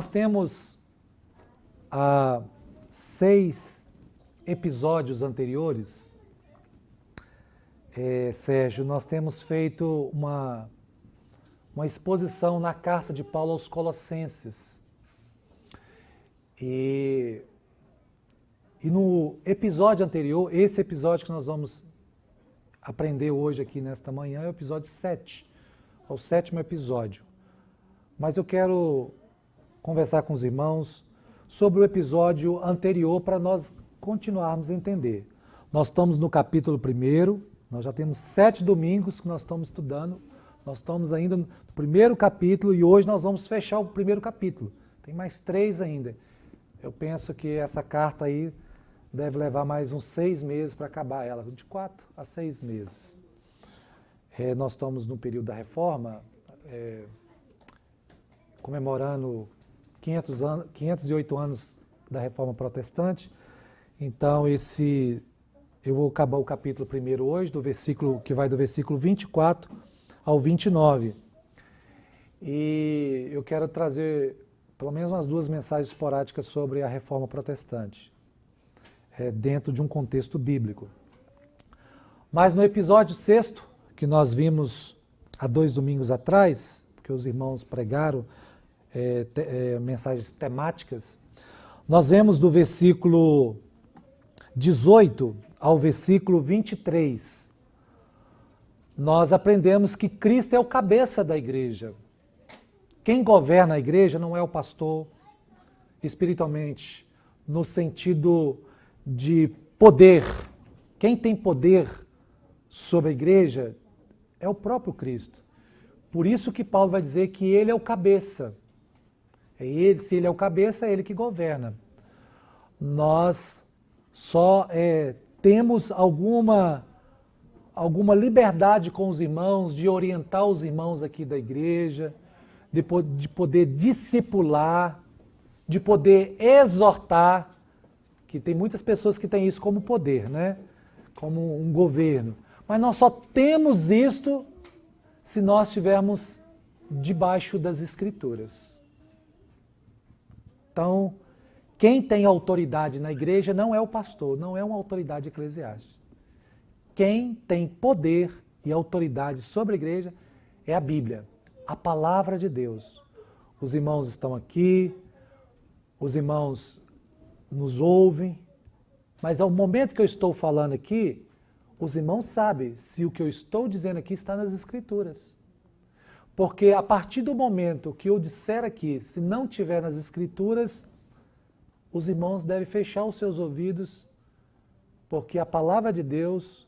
nós temos 6 episódios anteriores, Sérgio, nós temos feito uma exposição na carta de Paulo aos Colossenses. E no episódio anterior, esse episódio que nós vamos aprender hoje aqui nesta manhã é o episódio 7, é o 7º episódio. Mas eu quero conversar com os irmãos sobre o episódio anterior para nós continuarmos a entender. Nós estamos no capítulo 1, nós já temos 7 domingos que nós estamos estudando, nós estamos ainda no primeiro capítulo e hoje nós vamos fechar o primeiro capítulo. Tem mais 3 ainda. Eu penso que essa carta aí deve levar mais uns 6 meses para acabar ela, de 4 a 6 meses. Nós estamos no período da Reforma, comemorando 508 anos da Reforma Protestante. Então, eu vou acabar o capítulo 1 hoje, que vai do versículo 24 ao 29. E eu quero trazer pelo menos umas 2 mensagens esporádicas sobre a Reforma Protestante, dentro de um contexto bíblico. Mas no episódio 6º, que nós vimos há 2 domingos atrás, que os irmãos pregaram, mensagens temáticas, nós vemos do versículo 18 ao versículo 23, nós aprendemos que Cristo é o cabeça da igreja. Quem governa a igreja não é o pastor, espiritualmente, no sentido de poder. Quem tem poder sobre a igreja é o próprio Cristo. Por isso que Paulo vai dizer que ele é o cabeça. Se ele é o cabeça, é ele que governa. Nós só temos alguma liberdade com os irmãos, de orientar os irmãos aqui da igreja, de poder discipular, de poder exortar, que tem muitas pessoas que têm isso como poder, né? Como um governo. Mas nós só temos isto se nós estivermos debaixo das Escrituras. Então, quem tem autoridade na igreja não é o pastor, não é uma autoridade eclesiástica. Quem tem poder e autoridade sobre a igreja é a Bíblia, a palavra de Deus. Os irmãos estão aqui, os irmãos nos ouvem, mas ao momento que eu estou falando aqui, os irmãos sabem se o que eu estou dizendo aqui está nas Escrituras. Porque a partir do momento que eu disser aqui, se não estiver nas Escrituras, os irmãos devem fechar os seus ouvidos, porque a palavra de Deus,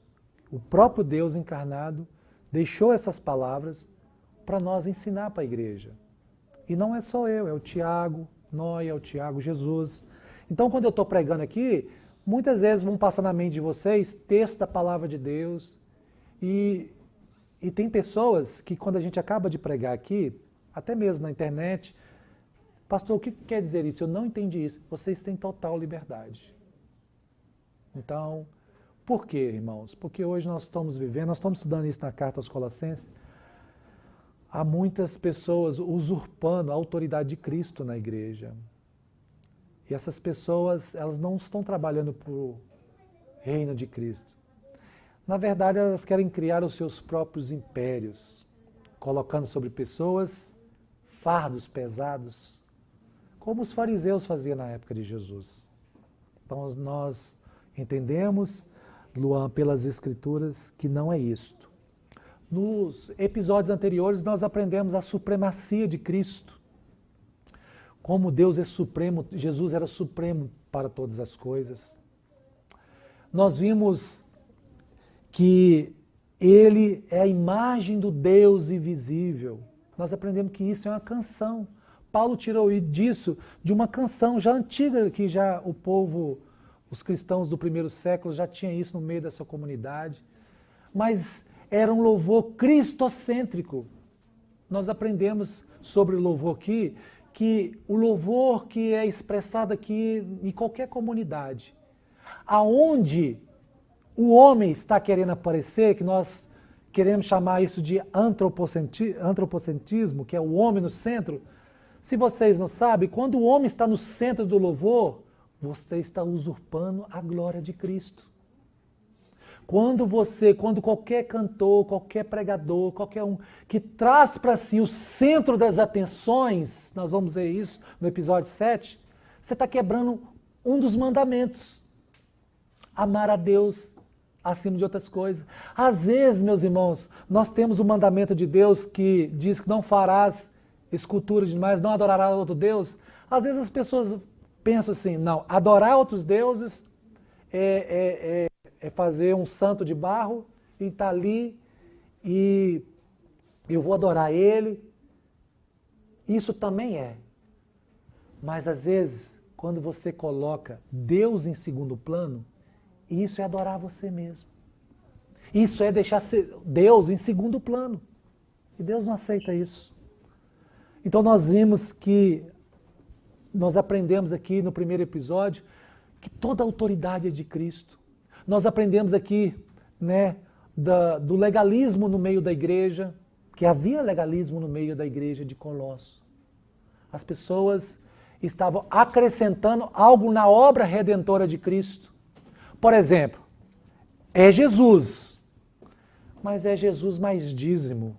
o próprio Deus encarnado, deixou essas palavras para nós ensinar para a igreja. E não é só eu, é o Tiago, Noia, é o Tiago, Jesus. Então, quando eu estou pregando aqui, muitas vezes vão passar na mente de vocês texto da palavra de Deus. E tem pessoas que, quando a gente acaba de pregar aqui, até mesmo na internet, pastor, o que quer dizer isso? Eu não entendi isso. Vocês têm total liberdade. Então, por quê, irmãos? Porque hoje nós estamos estudando isso na carta aos Colossenses. Há muitas pessoas usurpando a autoridade de Cristo na igreja. E essas pessoas, elas não estão trabalhando para o reino de Cristo. Na verdade, elas querem criar os seus próprios impérios, colocando sobre pessoas fardos pesados, como os fariseus faziam na época de Jesus. Então, nós entendemos, Luan, pelas Escrituras, que não é isto. Nos episódios anteriores, nós aprendemos a supremacia de Cristo. Como Deus é supremo, Jesus era supremo para todas as coisas. Nós vimos que ele é a imagem do Deus invisível. Nós aprendemos que isso é uma canção. Paulo tirou disso de uma canção já antiga, que já o povo, os cristãos do primeiro século já tinham isso no meio da sua comunidade. Mas era um louvor cristocêntrico. Nós aprendemos sobre o louvor aqui, que o louvor que é expressado aqui em qualquer comunidade, aonde o homem está querendo aparecer, que nós queremos chamar isso de antropocentrismo, que é o homem no centro, Se vocês não sabem, quando o homem está no centro do louvor, você está usurpando a glória de Cristo. Quando qualquer cantor, qualquer pregador, qualquer um que traz para si o centro das atenções, nós vamos ver isso no episódio 7, você está quebrando um dos mandamentos. Amar a Deus acima de outras coisas. Às vezes, meus irmãos, nós temos o mandamento de Deus que diz que não farás escultura de animais, não adorarás outro Deus. Às vezes as pessoas pensam assim, não, adorar outros deuses é fazer um santo de barro e estar ali e eu vou adorar ele. Isso também é. Mas às vezes, quando você coloca Deus em segundo plano, isso é adorar você mesmo. Isso é deixar Deus em segundo plano. E Deus não aceita isso. Então nós vimos que, nós aprendemos aqui no primeiro episódio, que toda a autoridade é de Cristo. Nós aprendemos aqui, né, do legalismo no meio da igreja, que havia legalismo no meio da igreja de Colossos. As pessoas estavam acrescentando algo na obra redentora de Cristo. Por exemplo, é Jesus, mas é Jesus mais dízimo.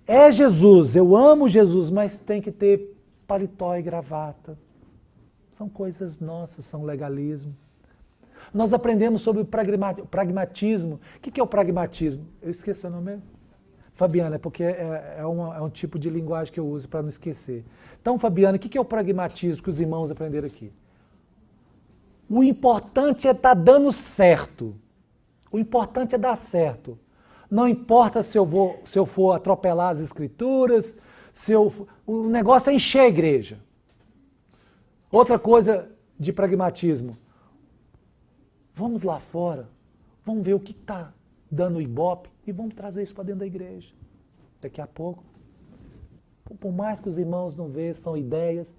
É Jesus, eu amo Jesus, mas tem que ter paletó e gravata. São coisas nossas, são legalismo. Nós aprendemos sobre o pragmatismo. O que é o pragmatismo? Eu esqueci o nome mesmo. Fabiana, porque é um tipo de linguagem que eu uso para não esquecer. Então, Fabiana, o que é o pragmatismo que os irmãos aprenderam aqui? O importante é estar dando certo. O importante é dar certo. Não importa se eu for atropelar as escrituras, o negócio é encher a igreja. Outra coisa de pragmatismo. Vamos lá fora, vamos ver o que está dando ibope e vamos trazer isso para dentro da igreja. Daqui a pouco, por mais que os irmãos não vejam, são ideias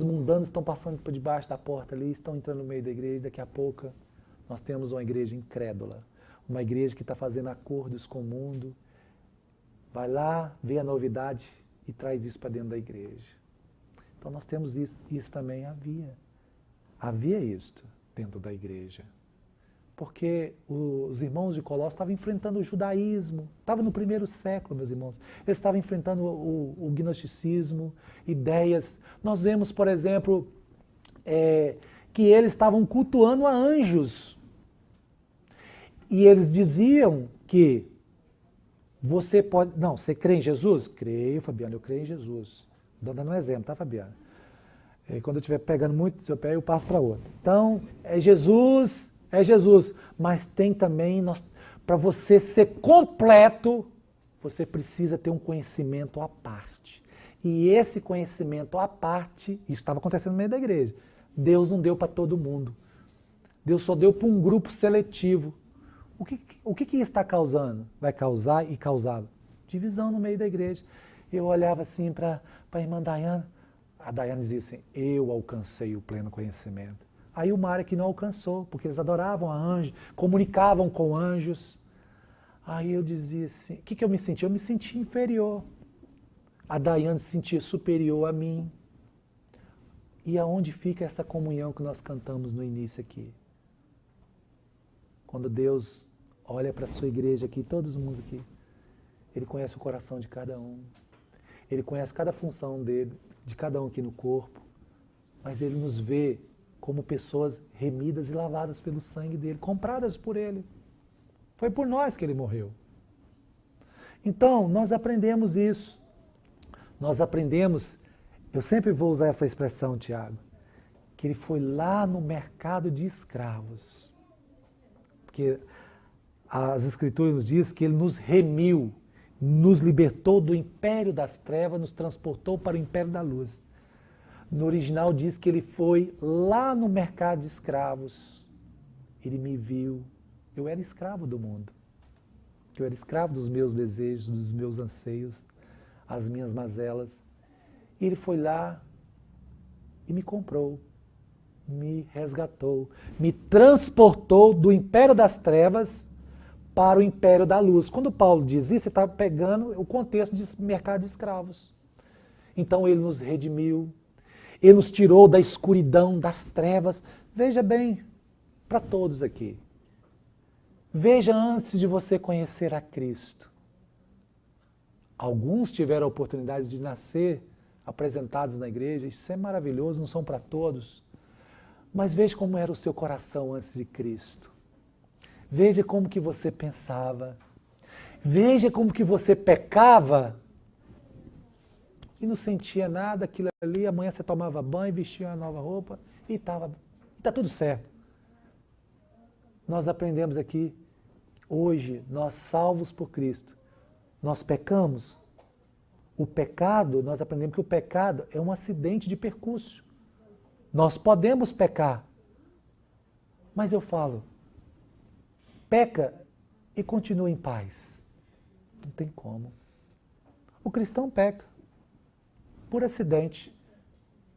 mundanas estão passando por debaixo da porta ali, estão entrando no meio da igreja. Daqui a pouco nós temos uma igreja incrédula, uma igreja que está fazendo acordos com o mundo. Vai lá, vê a novidade e traz isso para dentro da igreja. Então nós temos isso. Isso também havia isto dentro da igreja. Porque os irmãos de Colossos estavam enfrentando o judaísmo. Estava no primeiro século, meus irmãos. Eles estavam enfrentando o gnosticismo, ideias. Nós vemos, por exemplo, que eles estavam cultuando a anjos. E eles diziam que você pode... Não, você crê em Jesus? Creio, Fabiana, eu creio em Jesus. Estou dando um exemplo, tá, Fabiana? Quando eu estiver pegando muito do seu pé, eu passo para outro. Então, é Jesus, mas tem também, para você ser completo, você precisa ter um conhecimento à parte. E esse conhecimento à parte, isso estava acontecendo no meio da igreja, Deus não deu para todo mundo. Deus só deu para um grupo seletivo. O que isso está causando? Vai causar e causava divisão no meio da igreja. Eu olhava assim para a irmã Dayana, a Dayana dizia assim, eu alcancei o pleno conhecimento. Aí o Mário que não alcançou, porque eles adoravam a anjos, comunicavam com anjos. Aí eu dizia assim, o que eu me senti? Eu me senti inferior. A Dayana se sentia superior a mim. E aonde fica essa comunhão que nós cantamos no início aqui? Quando Deus olha para a sua igreja aqui, todo mundo aqui, Ele conhece o coração de cada um. Ele conhece cada função dele, de cada um aqui no corpo. Mas Ele nos vê como pessoas remidas e lavadas pelo sangue dele, compradas por ele. Foi por nós que ele morreu. Então, nós aprendemos isso. Nós aprendemos, eu sempre vou usar essa expressão, Tiago, que ele foi lá no mercado de escravos. Porque as Escrituras nos dizem que ele nos remiu, nos libertou do império das trevas, nos transportou para o império da luz. No original diz que ele foi lá no mercado de escravos. Ele me viu. Eu era escravo do mundo. Eu era escravo dos meus desejos, dos meus anseios, as minhas mazelas. E ele foi lá e me comprou, me resgatou, me transportou do império das trevas para o império da luz. Quando Paulo diz isso, ele está pegando o contexto de mercado de escravos. Então Ele nos redimiu, Ele nos tirou da escuridão, das trevas. Veja bem, para todos aqui, veja antes de você conhecer a Cristo. Alguns tiveram a oportunidade de nascer apresentados na igreja, isso é maravilhoso, não são para todos. Mas veja como era o seu coração antes de Cristo. Veja como que você pensava. Veja como que você pecava e não sentia nada, aquilo ali, amanhã você tomava banho, vestia uma nova roupa e está tudo certo. Nós aprendemos aqui, hoje, nós salvos por Cristo, nós pecamos. O pecado, nós aprendemos que o pecado é um acidente de percurso. Nós podemos pecar, mas eu falo, peca e continua em paz. Não tem como. O cristão peca por acidente,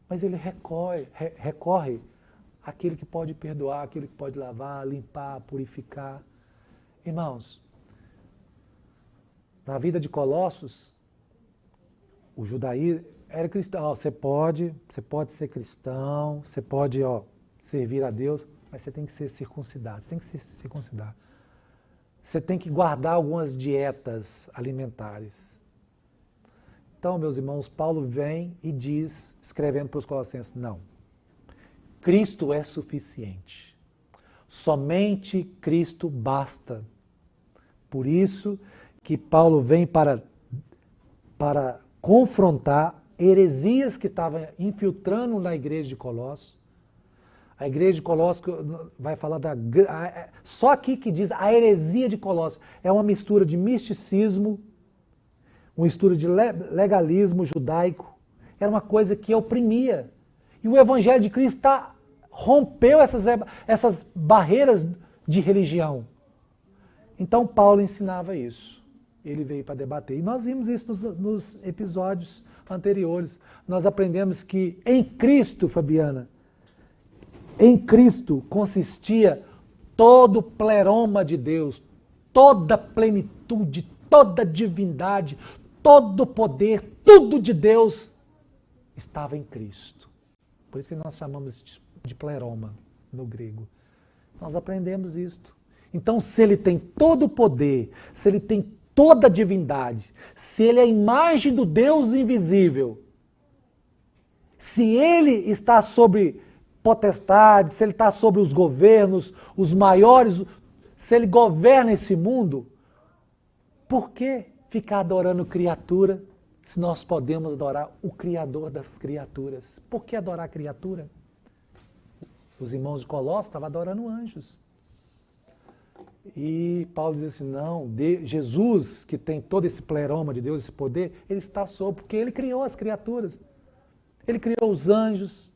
mas ele recorre àquele que pode perdoar, àquele que pode lavar, limpar, purificar. Irmãos, na vida de Colossos, o judaísmo era cristão. Você pode ser cristão, você pode servir a Deus, mas você tem que ser circuncidado, você tem que se circuncidar. Você tem que guardar algumas dietas alimentares. Então, meus irmãos, Paulo vem e diz, escrevendo para os Colossenses, não. Cristo é suficiente. Somente Cristo basta. Por isso que Paulo vem para confrontar heresias que estavam infiltrando na igreja de Colossos. A igreja de Colossos vai falar só aqui que diz a heresia de Colossos. É uma mistura de misticismo, uma mistura de legalismo judaico. Era uma coisa que oprimia. E o Evangelho de Cristo rompeu essas barreiras de religião. Então Paulo ensinava isso. Ele veio para debater. E nós vimos isso nos episódios anteriores. Nós aprendemos que em Cristo, Fabiana, em Cristo consistia todo o pleroma de Deus, toda a plenitude, toda a divindade, todo o poder, tudo de Deus estava em Cristo. Por isso que nós chamamos de pleroma no grego. Nós aprendemos isto. Então, se ele tem todo o poder, se ele tem toda a divindade, se ele é a imagem do Deus invisível, se ele está sobre potestade, se ele está sobre os governos, os maiores, se ele governa esse mundo, por que ficar adorando criatura se nós podemos adorar o Criador das criaturas? Por que adorar a criatura? Os irmãos de Colossos estavam adorando anjos. E Paulo diz assim, não, Jesus, que tem todo esse pleroma de Deus, esse poder, ele está sobre, porque ele criou as criaturas. Ele criou os anjos.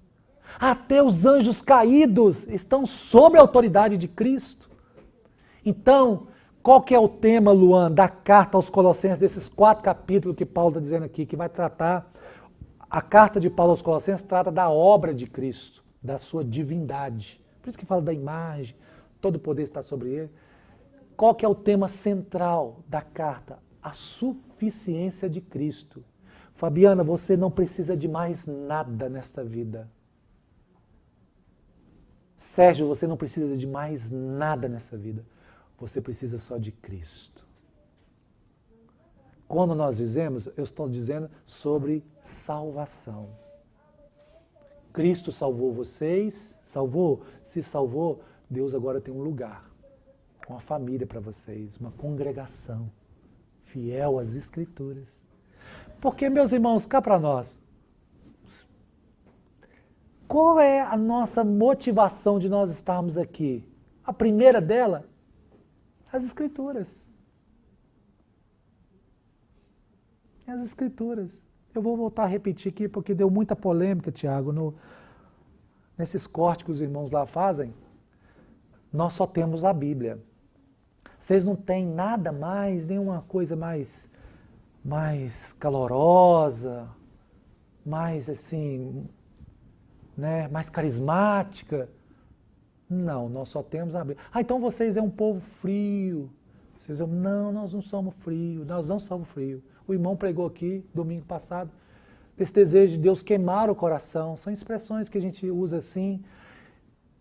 Até os anjos caídos estão sob a autoridade de Cristo. Então, qual que é o tema, Luan, da carta aos Colossenses, desses 4 capítulos que Paulo está dizendo aqui, que vai tratar, a carta de Paulo aos Colossenses trata da obra de Cristo, da sua divindade. Por isso que fala da imagem, todo o poder está sobre ele. Qual que é o tema central da carta? A suficiência de Cristo. Fabiana, você não precisa de mais nada nesta vida. Sérgio, você não precisa de mais nada nessa vida. Você precisa só de Cristo. Quando nós dizemos, eu estou dizendo sobre salvação. Cristo salvou vocês, salvou? Se salvou, Deus agora tem um lugar, uma família para vocês, uma congregação fiel às Escrituras. Porque, meus irmãos, cá para nós, qual é a nossa motivação de nós estarmos aqui? A primeira dela, as Escrituras. As Escrituras. Eu vou voltar a repetir aqui porque deu muita polêmica, Tiago, nesses cortes que os irmãos lá fazem. Nós só temos a Bíblia. Vocês não têm nada mais, nenhuma coisa mais calorosa, mais assim, né, mais carismática. Não, nós só temos a Bíblia. Então vocês é um povo frio. Não, nós não somos frios, nós não somos frios. O irmão pregou aqui, domingo passado, desse desejo de Deus queimar o coração. São expressões que a gente usa assim.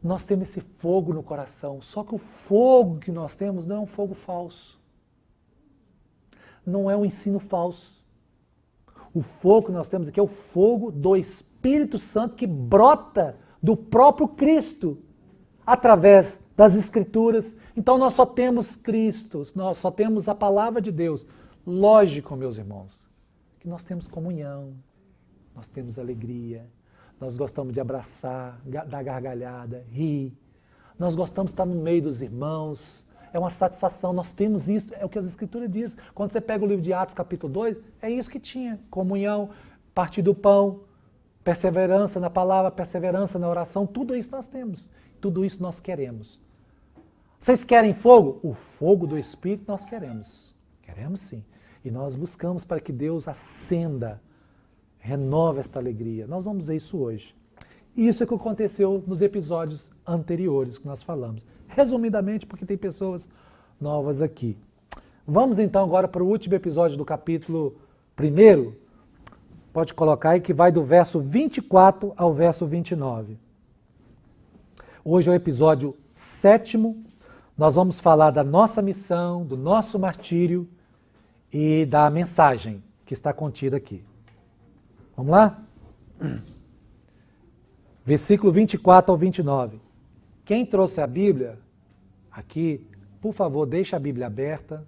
Nós temos esse fogo no coração, só que o fogo que nós temos não é um fogo falso. Não é um ensino falso. O fogo que nós temos aqui é o fogo do Espírito Santo que brota do próprio Cristo, através das Escrituras. Então nós só temos Cristo, nós só temos a palavra de Deus. Lógico, meus irmãos, que nós temos comunhão, nós temos alegria, nós gostamos de abraçar, dar gargalhada, rir. Nós gostamos de estar no meio dos irmãos. É uma satisfação, nós temos isso, é o que as Escrituras dizem. Quando você pega o livro de Atos, capítulo 2, é isso que tinha. Comunhão, partir do pão, perseverança na palavra, perseverança na oração, tudo isso nós temos. Tudo isso nós queremos. Vocês querem fogo? O fogo do Espírito nós queremos. Queremos sim. E nós buscamos para que Deus acenda, renova esta alegria. Nós vamos ver isso hoje. E isso é o que aconteceu nos episódios anteriores que nós falamos. Resumidamente, porque tem pessoas novas aqui. Vamos então agora para o último episódio do capítulo 1. Pode colocar aí que vai do verso 24 ao verso 29. Hoje é o episódio 7º. Nós vamos falar da nossa missão, do nosso martírio e da mensagem que está contida aqui. Vamos lá? Versículo 24 ao 29. Quem trouxe a Bíblia aqui, por favor, deixe a Bíblia aberta,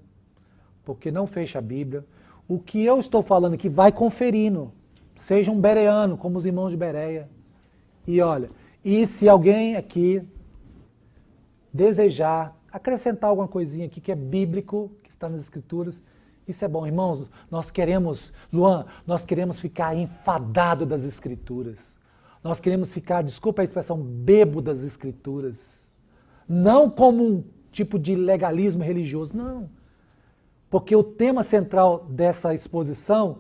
porque não feche a Bíblia. O que eu estou falando aqui vai conferindo. Seja um bereano, como os irmãos de Bereia. E olha, e se alguém aqui desejar acrescentar alguma coisinha aqui que é bíblico, que está nas Escrituras, isso é bom. Irmãos, nós queremos, Luan, nós queremos ficar enfadado das Escrituras. Nós queremos ficar, desculpa a expressão, bebo das Escrituras. Não como um tipo de legalismo religioso, não. Porque o tema central dessa exposição,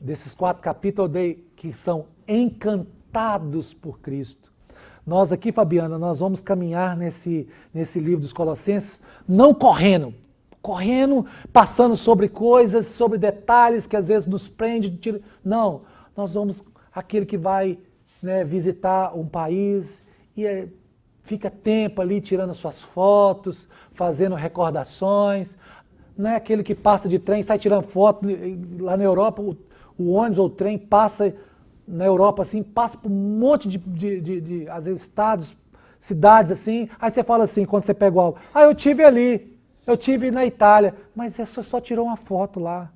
desses 4 capítulos, que são encantados por Cristo. Nós aqui, Fabiana, nós vamos caminhar nesse livro dos Colossenses, não correndo, passando sobre coisas, sobre detalhes que às vezes nos prende. Não, nós vamos, aquele que vai visitar um país e fica tempo ali tirando suas fotos, fazendo recordações. Não é aquele que passa de trem, sai tirando foto. Lá na Europa, o ônibus ou o trem passa na Europa assim, passa por um monte de às vezes, estados, cidades assim. Aí você fala assim, quando você pega o álbum, eu tive ali, eu tive na Itália, mas você só tirou uma foto lá.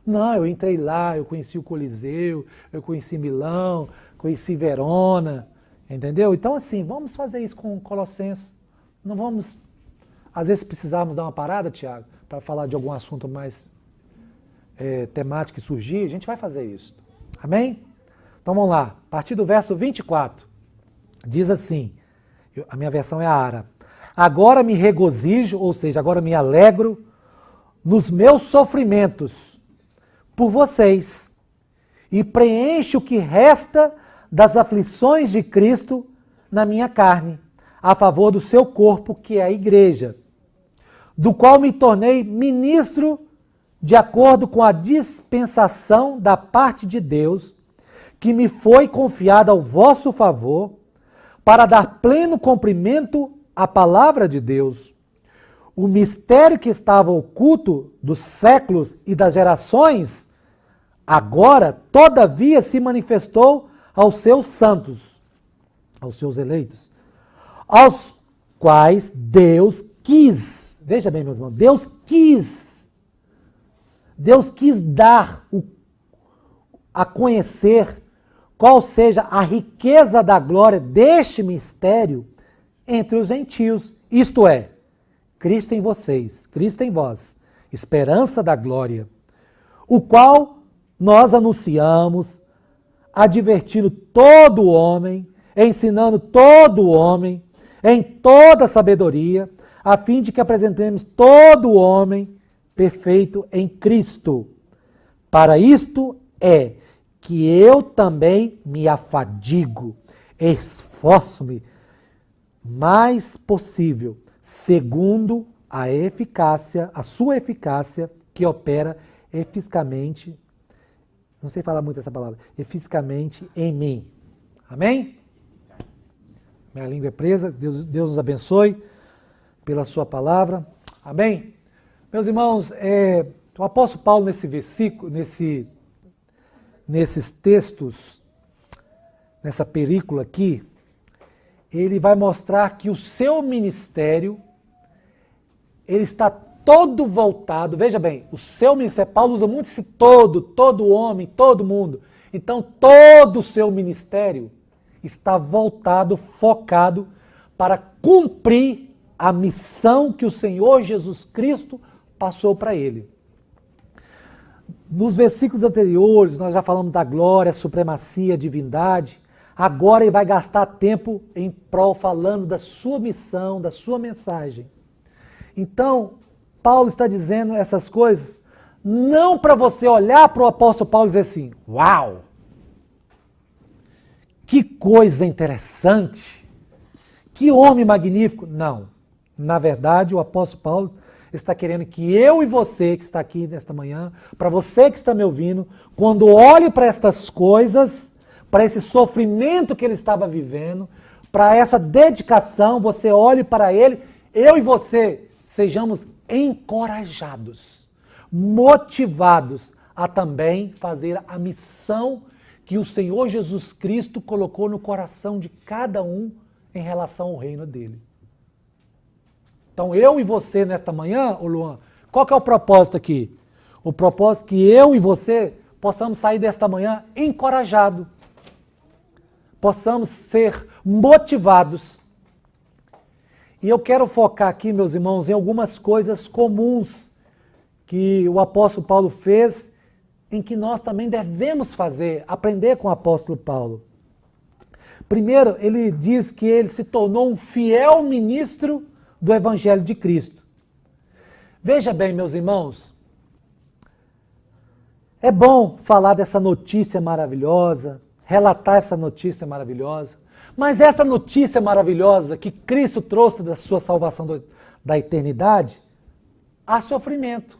Não, eu entrei lá, eu conheci o Coliseu, eu conheci Milão, conheci Verona, entendeu? Então assim, vamos fazer isso com Colossenses. Não vamos, às vezes precisarmos dar uma parada, Tiago, para falar de algum assunto mais temático que surgir, a gente vai fazer isso. Amém? Então vamos lá, a partir do verso 24, diz assim, a minha versão é a Ara: agora me regozijo, ou seja, agora me alegro nos meus sofrimentos por vocês e preencho o que resta das aflições de Cristo na minha carne, a favor do seu corpo, que é a igreja, do qual me tornei ministro de acordo com a dispensação da parte de Deus, que me foi confiada ao vosso favor, para dar pleno cumprimento à palavra de Deus. O mistério que estava oculto dos séculos e das gerações, agora, todavia, se manifestou aos seus santos, aos seus eleitos, aos quais Deus quis, veja bem, meus irmãos, Deus quis dar a conhecer qual seja a riqueza da glória deste mistério entre os gentios, isto é, Cristo em vocês, Cristo em vós, esperança da glória, o qual nós anunciamos, advertindo todo homem, ensinando todo homem, em toda sabedoria, a fim de que apresentemos todo homem perfeito em Cristo. Para isto é que eu também me afadigo, esforço-me mais possível, segundo a sua eficácia, que opera eficazmente Não sei falar muito essa palavra. Efisicamente em mim. Amém? Minha língua é presa. Deus nos abençoe pela sua palavra. Amém? Meus irmãos, o apóstolo Paulo nesse versículo, nesses textos, nessa perícola aqui, ele vai mostrar que o seu ministério, ele está todo voltado, veja bem, o seu ministério, Paulo usa muito esse todo homem, todo mundo. Então, todo o seu ministério está voltado, focado para cumprir a missão que o Senhor Jesus Cristo passou para ele. Nos versículos anteriores, nós já falamos da glória, supremacia, divindade. Agora ele vai gastar tempo em prol falando da sua missão, da sua mensagem. Então, Paulo está dizendo essas coisas não para você olhar para o apóstolo Paulo e dizer assim, uau, que coisa interessante, que homem magnífico. Não, na verdade o apóstolo Paulo está querendo que eu e você que está aqui nesta manhã, para você que está me ouvindo, quando olhe para estas coisas, para esse sofrimento que ele estava vivendo, para essa dedicação, você olhe para ele, eu e você sejamos encorajados, motivados a também fazer a missão que o Senhor Jesus Cristo colocou no coração de cada um em relação ao reino dele. Então eu e você nesta manhã, ô Luan, qual que é o propósito aqui? O propósito é que eu e você possamos sair desta manhã encorajados, possamos ser motivados. E eu quero focar aqui, meus irmãos, em algumas coisas comuns que o apóstolo Paulo fez, em que nós também devemos fazer, aprender com o apóstolo Paulo. Primeiro, ele diz que ele se tornou um fiel ministro do Evangelho de Cristo. Veja bem, meus irmãos, é bom falar dessa notícia maravilhosa, relatar essa notícia maravilhosa, mas essa notícia maravilhosa que Cristo trouxe da sua salvação da eternidade, há sofrimento.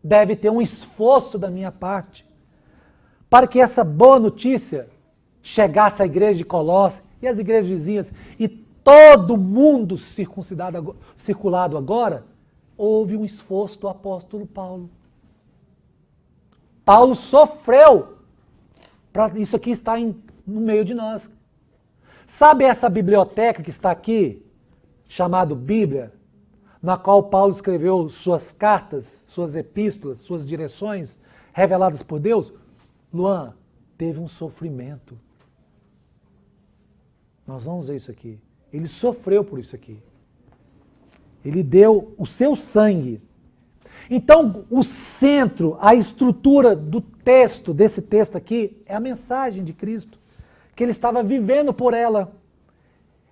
Deve ter um esforço da minha parte para que essa boa notícia chegasse à igreja de Colossos e às igrejas vizinhas e todo mundo circulado agora. Houve um esforço do apóstolo Paulo. Paulo sofreu para isso aqui estar no meio de nós. Sabe essa biblioteca que está aqui, chamada Bíblia, na qual Paulo escreveu suas cartas, suas epístolas, suas direções reveladas por Deus? Luan, teve um sofrimento. Nós vamos ver isso aqui. Ele sofreu por isso aqui. Ele deu o seu sangue. Então, o centro, a estrutura do texto, desse texto aqui, é a mensagem de Cristo, que ele estava vivendo por ela.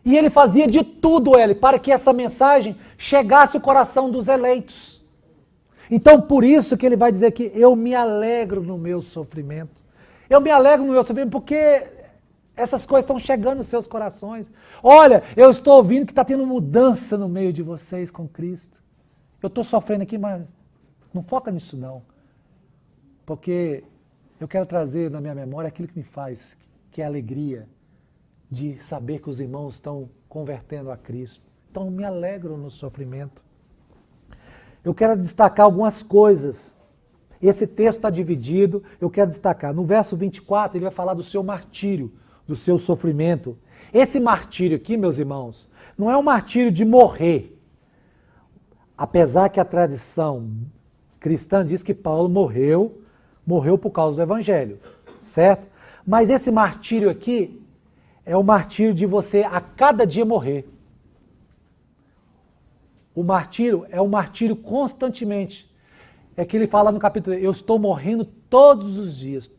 E ele fazia de tudo, ele, para que essa mensagem chegasse ao coração dos eleitos. Então, por isso que ele vai dizer que eu me alegro no meu sofrimento. Eu me alegro no meu sofrimento porque essas coisas estão chegando nos seus corações. Olha, eu estou ouvindo que está tendo mudança no meio de vocês com Cristo. Eu estou sofrendo aqui, mas não foca nisso não. Porque eu quero trazer na minha memória aquilo que me faz, que é a alegria de saber que os irmãos estão convertendo a Cristo. Então, eu me alegro no sofrimento. Eu quero destacar algumas coisas. Esse texto está dividido, eu quero destacar. No verso 24, ele vai falar do seu martírio, do seu sofrimento. Esse martírio aqui, meus irmãos, não é um martírio de morrer. Apesar que a tradição cristã diz que Paulo morreu por causa do Evangelho, certo? Mas esse martírio aqui é o martírio de você a cada dia morrer. O martírio é um martírio constantemente. É que ele fala no capítulo, eu estou morrendo todos os dias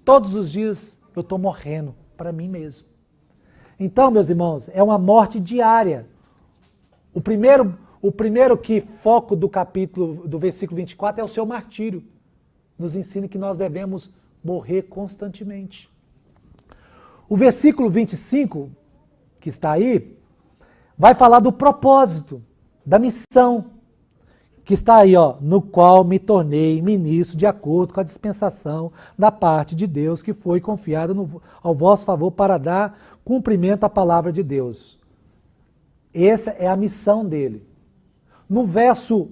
eu estou morrendo para mim mesmo. Então, meus irmãos, é uma morte diária. O primeiro que foco do capítulo, do versículo 24 é o seu martírio. Nos ensina que nós devemos morrer constantemente. O versículo 25, que está aí, vai falar do propósito, da missão. que está aí, ó, no qual me tornei ministro de acordo com a dispensação da parte de Deus que foi confiada ao vosso favor para dar cumprimento à palavra de Deus. Essa é a missão dele. No verso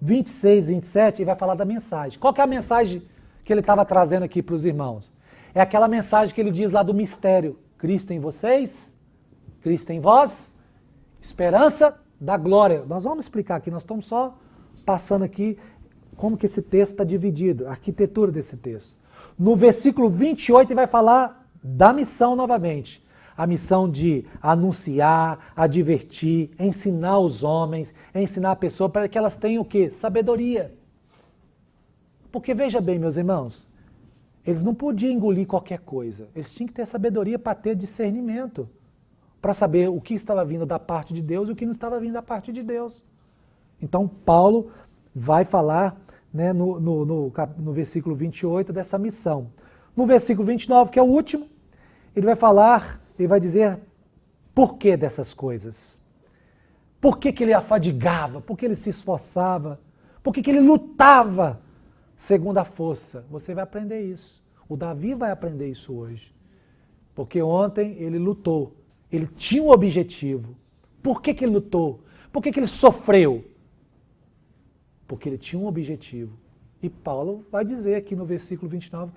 26 e 27, ele vai falar da mensagem. Qual que é a mensagem que ele estava trazendo aqui para os irmãos? É aquela mensagem que ele diz lá do mistério. Cristo em vocês, Cristo em vós, esperança da glória. Nós vamos explicar aqui, nós estamos só passando aqui como que esse texto está dividido, a arquitetura desse texto. No versículo 28 ele vai falar da missão novamente. A missão de anunciar, advertir, ensinar os homens, ensinar a pessoa para que elas tenham o quê? Sabedoria. Porque veja bem, meus irmãos, eles não podiam engolir qualquer coisa. Eles tinham que ter sabedoria para ter discernimento, para saber o que estava vindo da parte de Deus e o que não estava vindo da parte de Deus. Então, Paulo vai falar, né, no versículo 28 dessa missão. No versículo 29, que é o último, ele vai falar, ele vai dizer por que dessas coisas. Por que ele afadigava, por que ele se esforçava, por que ele lutava segundo a força. Você vai aprender isso. O Davi vai aprender isso hoje. Porque ontem ele lutou. Ele tinha um objetivo. Por que ele lutou? Por que ele sofreu? Porque ele tinha um objetivo. E Paulo vai dizer aqui no versículo 29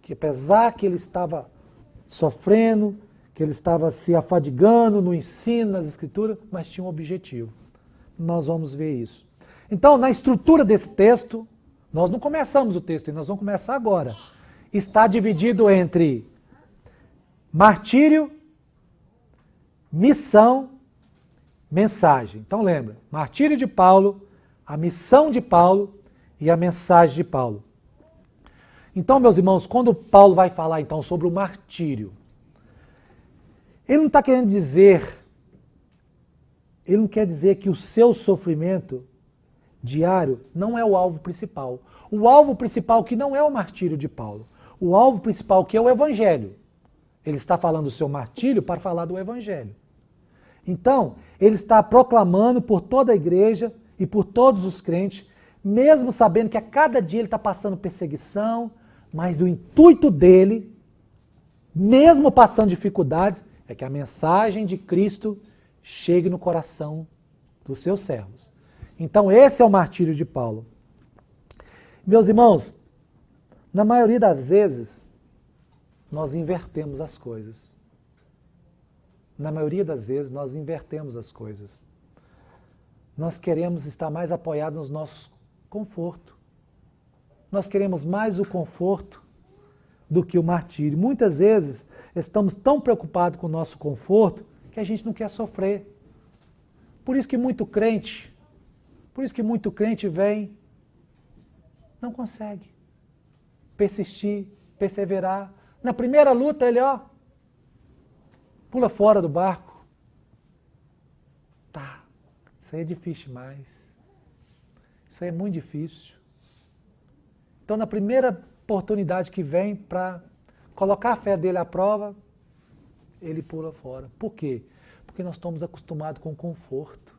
que apesar que ele estava sofrendo, que ele estava se afadigando no ensino, nas escrituras, mas tinha um objetivo. Nós vamos ver isso. Então, na estrutura desse texto, nós não começamos o texto, nós vamos começar agora. Está dividido entre martírio, missão, mensagem. Então lembra, martírio de Paulo, a missão de Paulo e a mensagem de Paulo. Então, meus irmãos, quando Paulo vai falar então sobre o martírio, ele não está querendo dizer, ele não quer dizer que o seu sofrimento diário não é o alvo principal. O alvo principal que não é o martírio de Paulo. O alvo principal que é o evangelho. Ele está falando do seu martírio para falar do evangelho. Então, ele está proclamando por toda a igreja e por todos os crentes, mesmo sabendo que a cada dia ele está passando perseguição, mas o intuito dele, mesmo passando dificuldades, é que a mensagem de Cristo chegue no coração dos seus servos. Então esse é o martírio de Paulo. Meus irmãos, na maioria das vezes, nós invertemos as coisas. Na maioria das vezes, nós invertemos as coisas. Nós queremos estar mais apoiados nos nossos confortos. Nós queremos mais o conforto do que o martírio. Muitas vezes, estamos tão preocupados com o nosso conforto que a gente não quer sofrer. Por isso que muito crente vem, não consegue persistir, perseverar. Na primeira luta ele, pula fora do barco. Tá, isso aí é difícil demais. Isso aí é muito difícil. Então, na primeira oportunidade que vem para colocar a fé dele à prova, ele pula fora. Por quê? Porque nós estamos acostumados com conforto.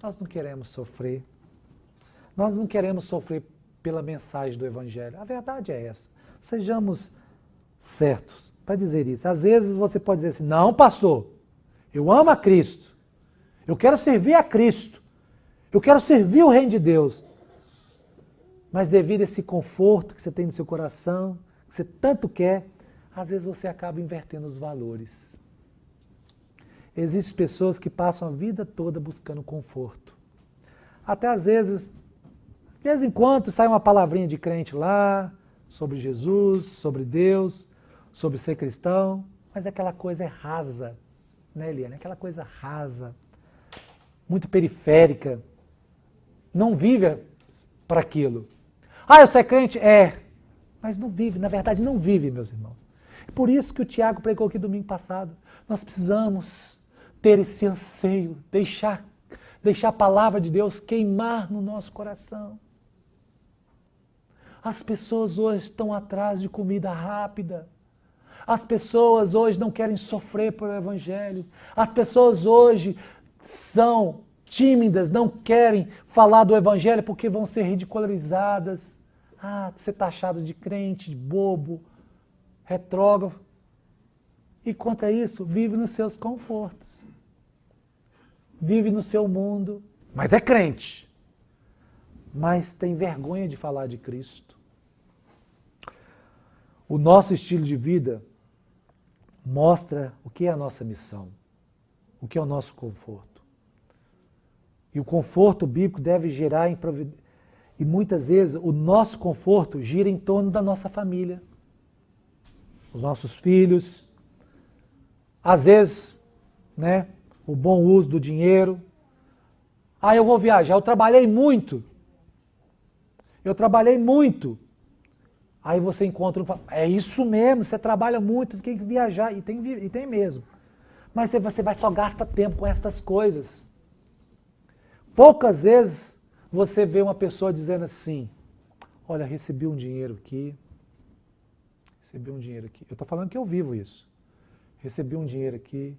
Nós não queremos sofrer. Nós não queremos sofrer pela mensagem do Evangelho. A verdade é essa. Sejamos certos para dizer isso. Às vezes você pode dizer assim, não, pastor, eu amo a Cristo. Eu quero servir a Cristo. Eu quero servir o reino de Deus. Mas devido a esse conforto que você tem no seu coração, que você tanto quer, às vezes você acaba invertendo os valores. Existem pessoas que passam a vida toda buscando conforto. Até às vezes, de vez em quando, sai uma palavrinha de crente lá, sobre Jesus, sobre Deus, sobre ser cristão, mas aquela coisa é rasa, né, Eliane? Aquela coisa rasa, muito periférica, não vive para aquilo. Eu sou crente? Mas não vive, na verdade não vive, meus irmãos. É por isso que o Tiago pregou aqui domingo passado. Nós precisamos ter esse anseio, deixar a palavra de Deus queimar no nosso coração. As pessoas hoje estão atrás de comida rápida. As pessoas hoje não querem sofrer por o Evangelho. As pessoas hoje são tímidas, não querem falar do Evangelho porque vão ser ridicularizadas. Ah, ser taxado de crente, de bobo, retrógrado. E contra isso, vive nos seus confortos. Vive no seu mundo, mas é crente. Mas tem vergonha de falar de Cristo. O nosso estilo de vida mostra o que é a nossa missão, o que é o nosso conforto. E o conforto bíblico deve gerar e muitas vezes o nosso conforto gira em torno da nossa família, os nossos filhos, às vezes, né, o bom uso do dinheiro. Ah, eu vou viajar, eu trabalhei muito. Aí você encontra é isso mesmo, você trabalha muito, tem que viajar, e tem mesmo. Mas você vai só gasta tempo com essas coisas. Poucas vezes você vê uma pessoa dizendo assim, olha, recebi um dinheiro aqui. Eu estou falando que eu vivo isso. Recebi um dinheiro aqui,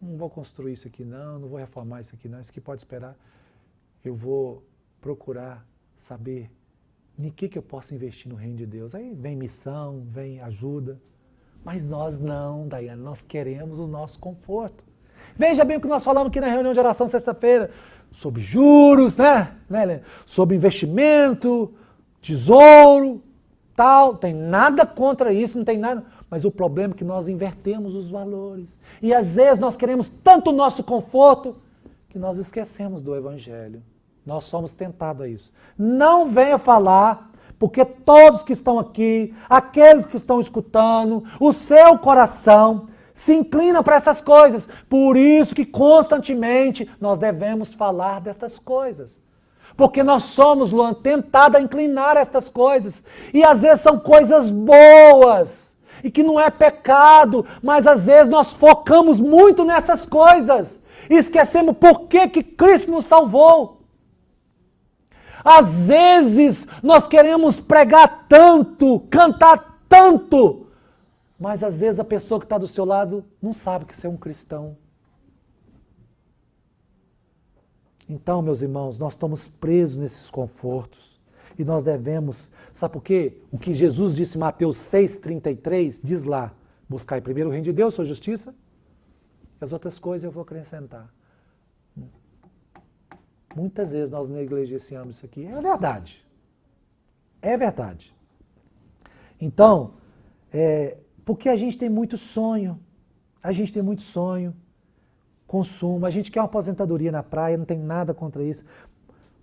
não vou construir isso aqui não vou reformar isso aqui não, isso aqui pode esperar. Eu vou procurar saber em que eu posso investir no reino de Deus. Aí vem missão, vem ajuda. Mas nós não, Daiane, nós queremos o nosso conforto. Veja bem o que nós falamos aqui na reunião de oração sexta-feira, sobre juros, né, Helena? Sobre investimento, tesouro, tal. Tem nada contra isso, não tem nada. Mas o problema é que nós invertemos os valores. E às vezes nós queremos tanto o nosso conforto que nós esquecemos do Evangelho. Nós somos tentados a isso. Não venha falar, porque todos que estão aqui, aqueles que estão escutando, o seu coração se inclina para essas coisas. Por isso que constantemente nós devemos falar destas coisas. Porque nós somos, Luan, tentados a inclinar estas coisas. E às vezes são coisas boas. E que não é pecado. Mas às vezes nós focamos muito nessas coisas. E esquecemos por que Cristo nos salvou. Às vezes nós queremos pregar tanto, cantar tanto. Mas às vezes a pessoa que está do seu lado não sabe que você é um cristão. Então, meus irmãos, nós estamos presos nesses confortos. E nós devemos, sabe por quê? O que Jesus disse em Mateus 6,33, diz lá, buscai primeiro o reino de Deus, sua justiça, e as outras coisas eu vou acrescentar. Muitas vezes nós negligenciamos isso aqui. É verdade. É verdade. Então, porque a gente tem muito sonho. Consumo. A gente quer uma aposentadoria na praia, não tem nada contra isso.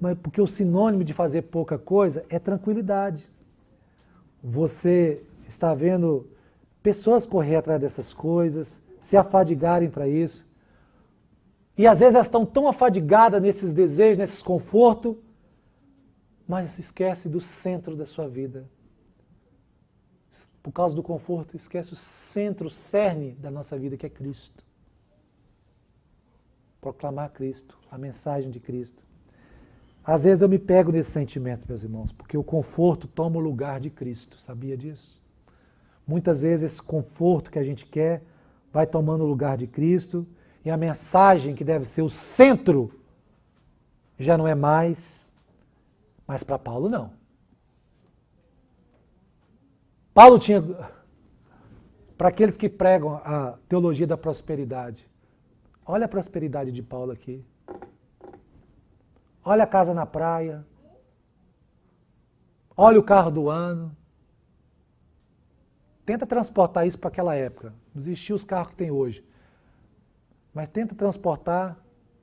Mas porque o sinônimo de fazer pouca coisa é tranquilidade. Você está vendo pessoas correr atrás dessas coisas, se afadigarem para isso. E às vezes elas estão tão afadigadas nesses desejos, nesses confortos, mas esquece do centro da sua vida. Por causa do conforto, esquece o centro, o cerne da nossa vida, que é Cristo. Proclamar Cristo, a mensagem de Cristo. Às vezes eu me pego nesse sentimento, meus irmãos, porque o conforto toma o lugar de Cristo, sabia disso? Muitas vezes esse conforto que a gente quer vai tomando o lugar de Cristo e a mensagem que deve ser o centro já não é mais, mas para Paulo não. Paulo tinha, para aqueles que pregam a teologia da prosperidade, olha a prosperidade de Paulo aqui. Olha a casa na praia. Olha o carro do ano. Tenta transportar isso para aquela época. Não existiam os carros que tem hoje. Mas tenta transportar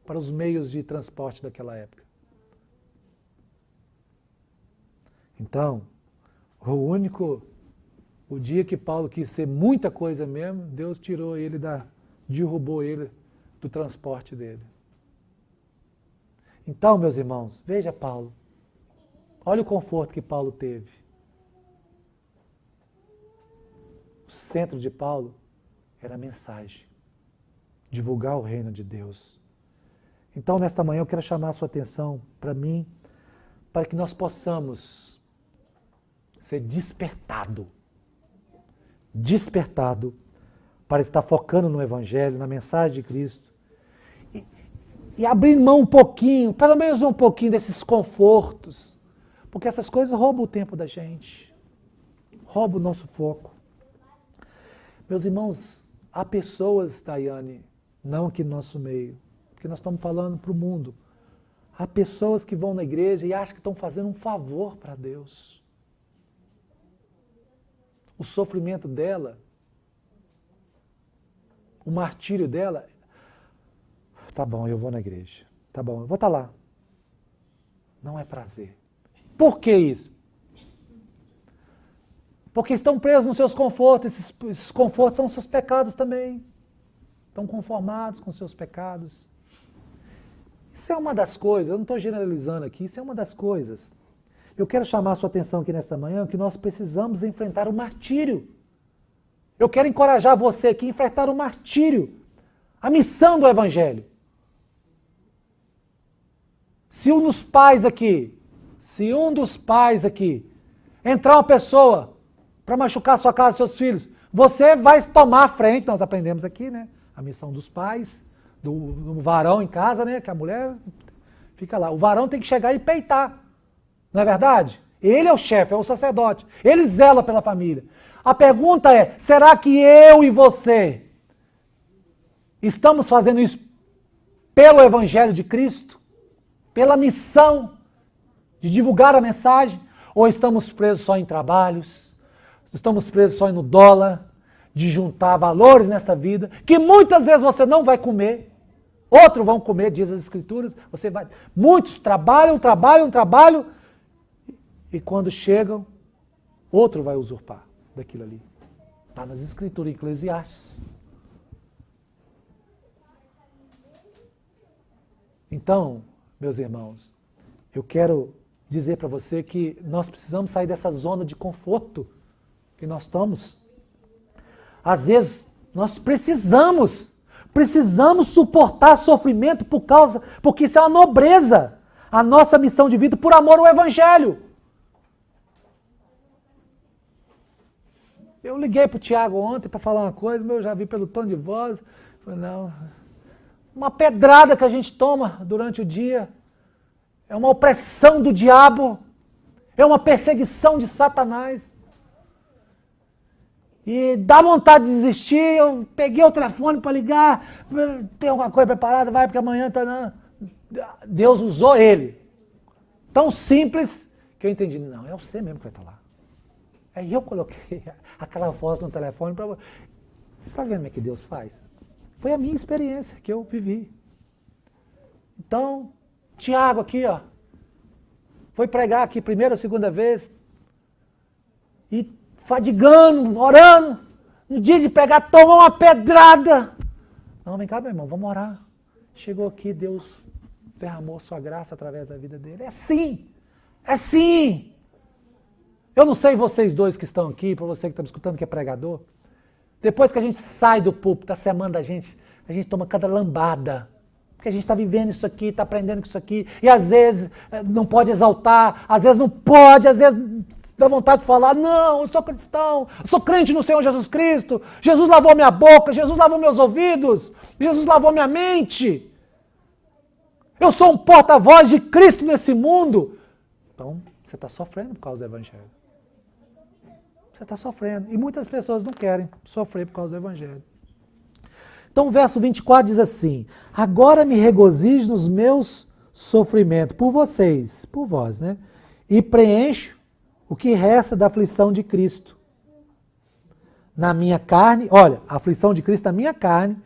para os meios de transporte daquela época. Então, o dia que Paulo quis ser muita coisa mesmo, Deus tirou ele derrubou ele do transporte dele. Então, meus irmãos, veja Paulo. Olha o conforto que Paulo teve. O centro de Paulo era a mensagem. Divulgar o reino de Deus. Então, nesta manhã, eu quero chamar a sua atenção para mim, para que nós possamos ser despertado para estar focando no Evangelho, na mensagem de Cristo. e abrir mão um pouquinho, pelo menos um pouquinho desses confortos, porque essas coisas roubam o tempo da gente, roubam o nosso foco. Meus irmãos, há pessoas, Daiane, não aqui no nosso meio, porque nós estamos falando para o mundo, há pessoas que vão na igreja e acham que estão fazendo um favor para Deus. O sofrimento dela, o martírio dela, tá bom, eu vou na igreja, tá bom, eu vou estar lá. Não é prazer. Por que isso? Porque estão presos nos seus confortos, esses confortos são os seus pecados também. Estão conformados com os seus pecados. Isso é uma das coisas, eu não estou generalizando aqui, isso é uma das coisas. Eu quero chamar a sua atenção aqui nesta manhã que nós precisamos enfrentar o martírio. Eu quero encorajar você aqui a enfrentar o martírio, a missão do Evangelho. Se um dos pais aqui entrar uma pessoa para machucar a sua casa, seus filhos, você vai tomar a frente, nós aprendemos aqui, né? A missão dos pais, do varão em casa, né? Que a mulher fica lá. O varão tem que chegar e peitar, não é verdade? Ele é o chefe, é o sacerdote, ele zela pela família. A pergunta é, será que eu e você estamos fazendo isso pelo Evangelho de Cristo? Pela missão de divulgar a mensagem? Ou estamos presos só em trabalhos? Estamos presos só no dólar? De juntar valores nesta vida, que muitas vezes você não vai comer, outros vão comer, diz as Escrituras, muitos trabalham, e quando chegam, outro vai usurpar daquilo ali. Está nas Escrituras, em Eclesiastes. Então, meus irmãos, eu quero dizer para você que nós precisamos sair dessa zona de conforto que nós estamos. Às vezes, nós precisamos suportar sofrimento porque isso é uma nobreza, a nossa missão de vida por amor ao Evangelho. Eu liguei para o Tiago ontem para falar uma coisa, mas eu já vi pelo tom de voz, falei, não, uma pedrada que a gente toma durante o dia, é uma opressão do diabo, é uma perseguição de Satanás. E dá vontade de desistir, eu peguei o telefone para ligar, tem alguma coisa preparada, vai, porque amanhã tá não. Deus usou ele. Tão simples que eu entendi, não, é você mesmo que vai estar lá. Aí eu coloquei aquela voz no telefone para você. Você está vendo como é que Deus faz? Foi a minha experiência que eu vivi. Então, Tiago aqui, ó, foi pregar aqui primeira ou segunda vez e fadigando, orando, no dia de pregar, tomou uma pedrada. Não, vem cá, meu irmão, vamos orar. Chegou aqui, Deus derramou sua graça através da vida dele. É sim, é sim. Eu não sei vocês dois que estão aqui, para você que está me escutando que é pregador, depois que a gente sai do púlpito, a semana da gente, a gente toma cada lambada. Porque a gente está vivendo isso aqui, está aprendendo com isso aqui, e às vezes não pode exaltar, às vezes não pode, às vezes dá vontade de falar, não, eu sou cristão, eu sou crente no Senhor Jesus Cristo, Jesus lavou minha boca, Jesus lavou meus ouvidos, Jesus lavou minha mente. Eu sou um porta-voz de Cristo nesse mundo. Então, você está sofrendo por causa do Evangelho. Você está sofrendo. E muitas pessoas não querem sofrer por causa do Evangelho. Então o verso 24 diz assim, agora me regozijo nos meus sofrimentos por vocês, por vós, né? E preencho o que resta da aflição de Cristo. Na minha carne, olha, a aflição de Cristo na minha carne,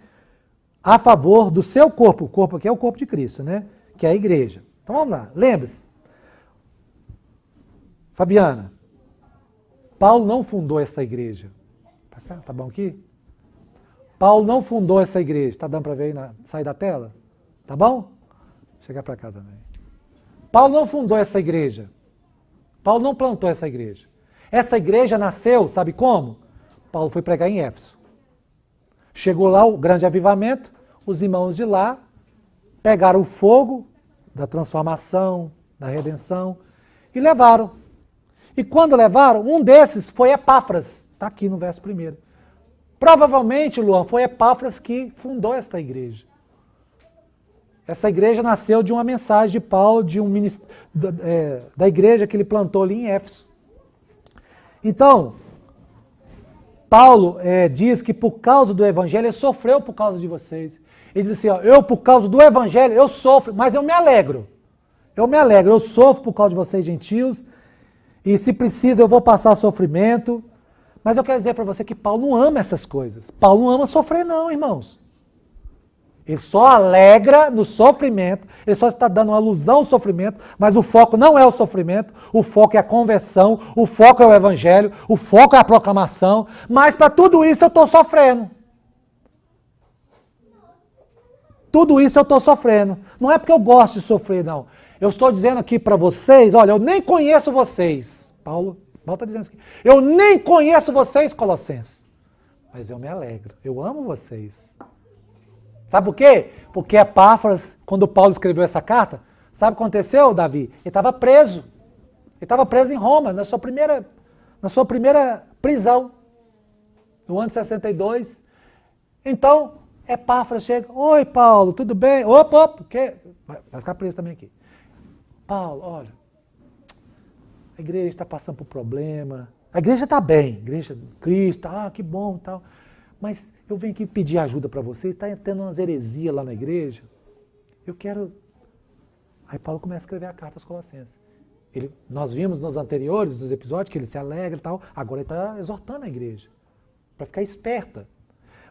a favor do seu corpo. O corpo aqui é o corpo de Cristo, né? Que é a igreja. Então vamos lá, lembre-se. Fabiana, Paulo não fundou essa igreja. Tá cá? Tá bom aqui? Paulo não fundou essa igreja. Está dando para ver aí, sair da tela? Tá bom? Vou chegar para cá também. Paulo não fundou essa igreja. Paulo não plantou essa igreja. Essa igreja nasceu, sabe como? Paulo foi pregar em Éfeso. Chegou lá o grande avivamento, os irmãos de lá pegaram o fogo da transformação, da redenção e levaram. E quando levaram, um desses foi Epáfras. Está aqui no verso 1. Provavelmente, Luan, foi Epáfras que fundou esta igreja. Essa igreja nasceu de uma mensagem de Paulo, da igreja que ele plantou ali em Éfeso. Então, Paulo diz que por causa do evangelho, ele sofreu por causa de vocês. Ele diz assim, ó, eu por causa do evangelho, eu sofro, mas eu me alegro. Eu sofro por causa de vocês gentios, e se precisa eu vou passar sofrimento. Mas eu quero dizer para você que Paulo não ama essas coisas. Paulo não ama sofrer não, irmãos. Ele só alegra no sofrimento, ele só está dando uma alusão ao sofrimento, mas o foco não é o sofrimento, o foco é a conversão, o foco é o evangelho, o foco é a proclamação, mas para tudo isso eu estou sofrendo. Tudo isso eu estou sofrendo. Não é porque eu gosto de sofrer, não. Eu estou dizendo aqui para vocês, olha, eu nem conheço vocês. Paulo está dizendo isso aqui. Eu nem conheço vocês, Colossenses. Mas eu me alegro, eu amo vocês. Sabe por quê? Porque Epáfras, quando Paulo escreveu essa carta, sabe o que aconteceu, Davi? Ele estava preso. Ele estava preso em Roma, na sua primeira prisão, no ano de 62. Então, Epáfras chega, oi Paulo, tudo bem? Opa, porque vai ficar preso também aqui. Paulo, olha, a igreja está passando por problema. A igreja está bem, a igreja de Cristo, que bom e tal. Mas eu venho aqui pedir ajuda para você, está tendo umas heresias lá na igreja. Eu quero... Aí Paulo começa a escrever a carta aos Colossenses. Nós vimos nos anteriores, nos episódios, que ele se alegra e tal. Agora ele está exortando a igreja, para ficar esperta.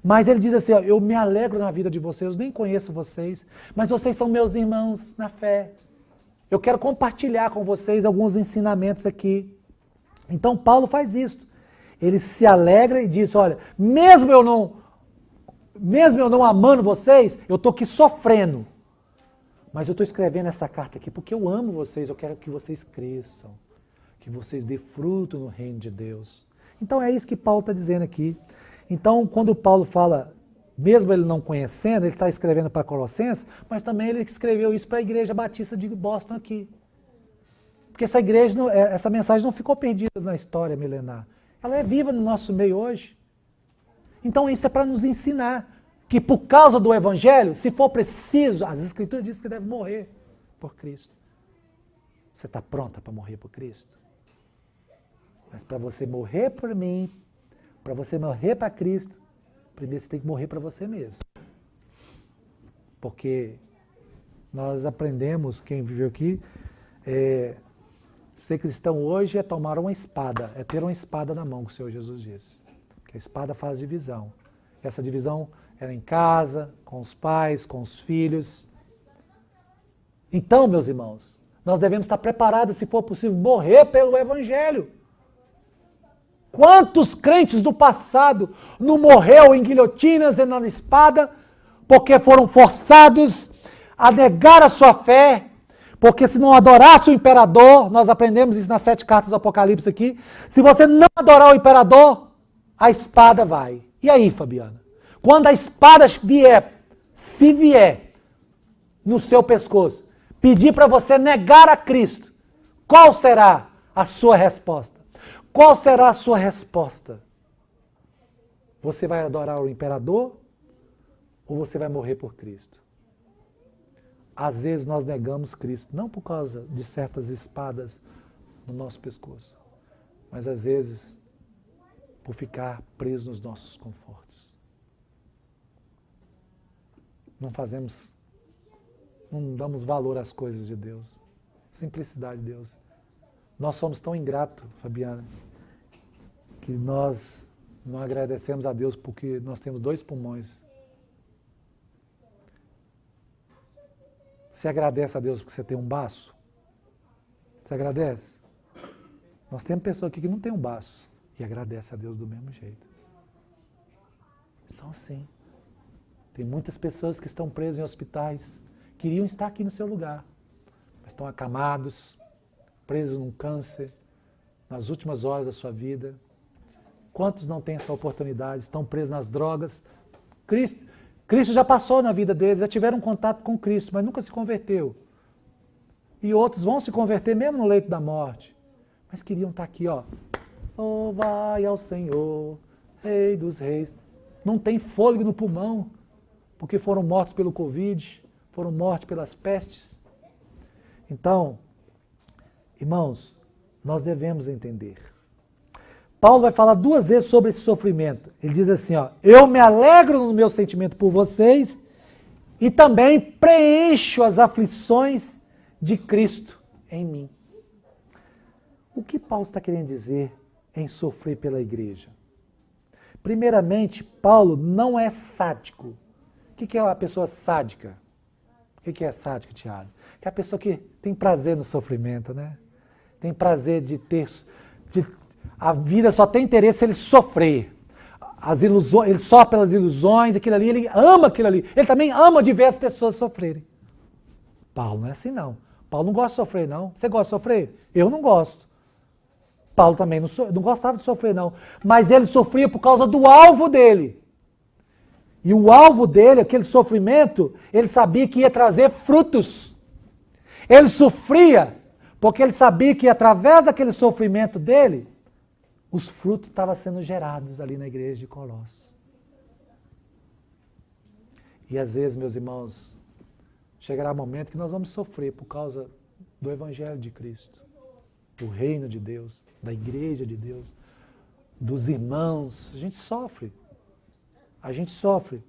Mas ele diz assim, ó, eu me alegro na vida de vocês, eu nem conheço vocês, mas vocês são meus irmãos na fé. Eu quero compartilhar com vocês alguns ensinamentos aqui. Então Paulo faz isso. Ele se alegra e diz, olha, mesmo eu não amando vocês, eu estou aqui sofrendo. Mas eu estou escrevendo essa carta aqui porque eu amo vocês, eu quero que vocês cresçam, que vocês dê fruto no reino de Deus. Então é isso que Paulo está dizendo aqui. Então, quando Paulo fala, mesmo ele não conhecendo, ele está escrevendo para Colossenses, mas também ele escreveu isso para a Igreja Batista de Boston aqui. Porque essa mensagem não ficou perdida na história milenar. Ela é viva no nosso meio hoje. Então isso é para nos ensinar que por causa do Evangelho, se for preciso, as Escrituras dizem que deve morrer por Cristo. Você está pronta para morrer por Cristo? Mas para você morrer por mim, para você morrer para Cristo, primeiro você tem que morrer para você mesmo. Porque nós aprendemos, quem viveu aqui, ser cristão hoje é tomar uma espada, é ter uma espada na mão, que o Senhor Jesus disse. Porque a espada faz divisão. Essa divisão é em casa, com os pais, com os filhos. Então, meus irmãos, nós devemos estar preparados, se for possível, morrer pelo Evangelho. Quantos crentes do passado não morreu em guilhotinas e na espada porque foram forçados a negar a sua fé? Porque se não adorasse o imperador, nós aprendemos isso nas 7 cartas do Apocalipse aqui, se você não adorar o imperador, a espada vai. E aí, Fabiana? Quando a espada vier, se vier no seu pescoço, pedir para você negar a Cristo, qual será a sua resposta? Qual será a sua resposta? Você vai adorar o imperador ou você vai morrer por Cristo? Às vezes nós negamos Cristo, não por causa de certas espadas no nosso pescoço, mas às vezes por ficar preso nos nossos confortos. Não damos valor às coisas de Deus. Simplicidade de Deus. Nós somos tão ingratos, Fabiana, que nós não agradecemos a Deus porque nós temos 2 pulmões. Você agradece a Deus porque você tem um baço? Você agradece? Nós temos pessoas aqui que não tem um baço e agradece a Deus do mesmo jeito. São assim. Tem muitas pessoas que estão presas em hospitais, queriam estar aqui no seu lugar, mas estão acamados, presos num câncer, nas últimas horas da sua vida. Quantos não têm essa oportunidade, estão presos nas drogas? Cristo já passou na vida deles, já tiveram contato com Cristo, mas nunca se converteu. E outros vão se converter mesmo no leito da morte, mas queriam estar aqui, ó. Louvai ao Senhor, Rei dos Reis. Não tem fôlego no pulmão, porque foram mortos pelo Covid, foram mortos pelas pestes. Então, irmãos, nós devemos entender. Paulo vai falar 2 vezes sobre esse sofrimento. Ele diz assim, ó, eu me alegro no meu sentimento por vocês e também preencho as aflições de Cristo em mim. O que Paulo está querendo dizer em sofrer pela igreja? Primeiramente, Paulo não é sádico. O que é uma pessoa sádica? O que é sádico, Tiago? É a pessoa que tem prazer no sofrimento, né? Tem prazer de ter... a vida só tem interesse se ele sofrer. As ilusões, ele sofre pelas ilusões, aquilo ali, ele ama aquilo ali. Ele também ama de ver as pessoas sofrerem. Paulo não é assim, não. Paulo não gosta de sofrer, não. Você gosta de sofrer? Eu não gosto. Paulo também não gostava de sofrer, não. Mas ele sofria por causa do alvo dele. E o alvo dele, aquele sofrimento, ele sabia que ia trazer frutos. Ele sofria porque ele sabia que através daquele sofrimento dele, os frutos estavam sendo gerados ali na igreja de Colossos. E às vezes, meus irmãos, chegará um momento que nós vamos sofrer por causa do Evangelho de Cristo, do reino de Deus, da igreja de Deus, dos irmãos. A gente sofre. A gente sofre.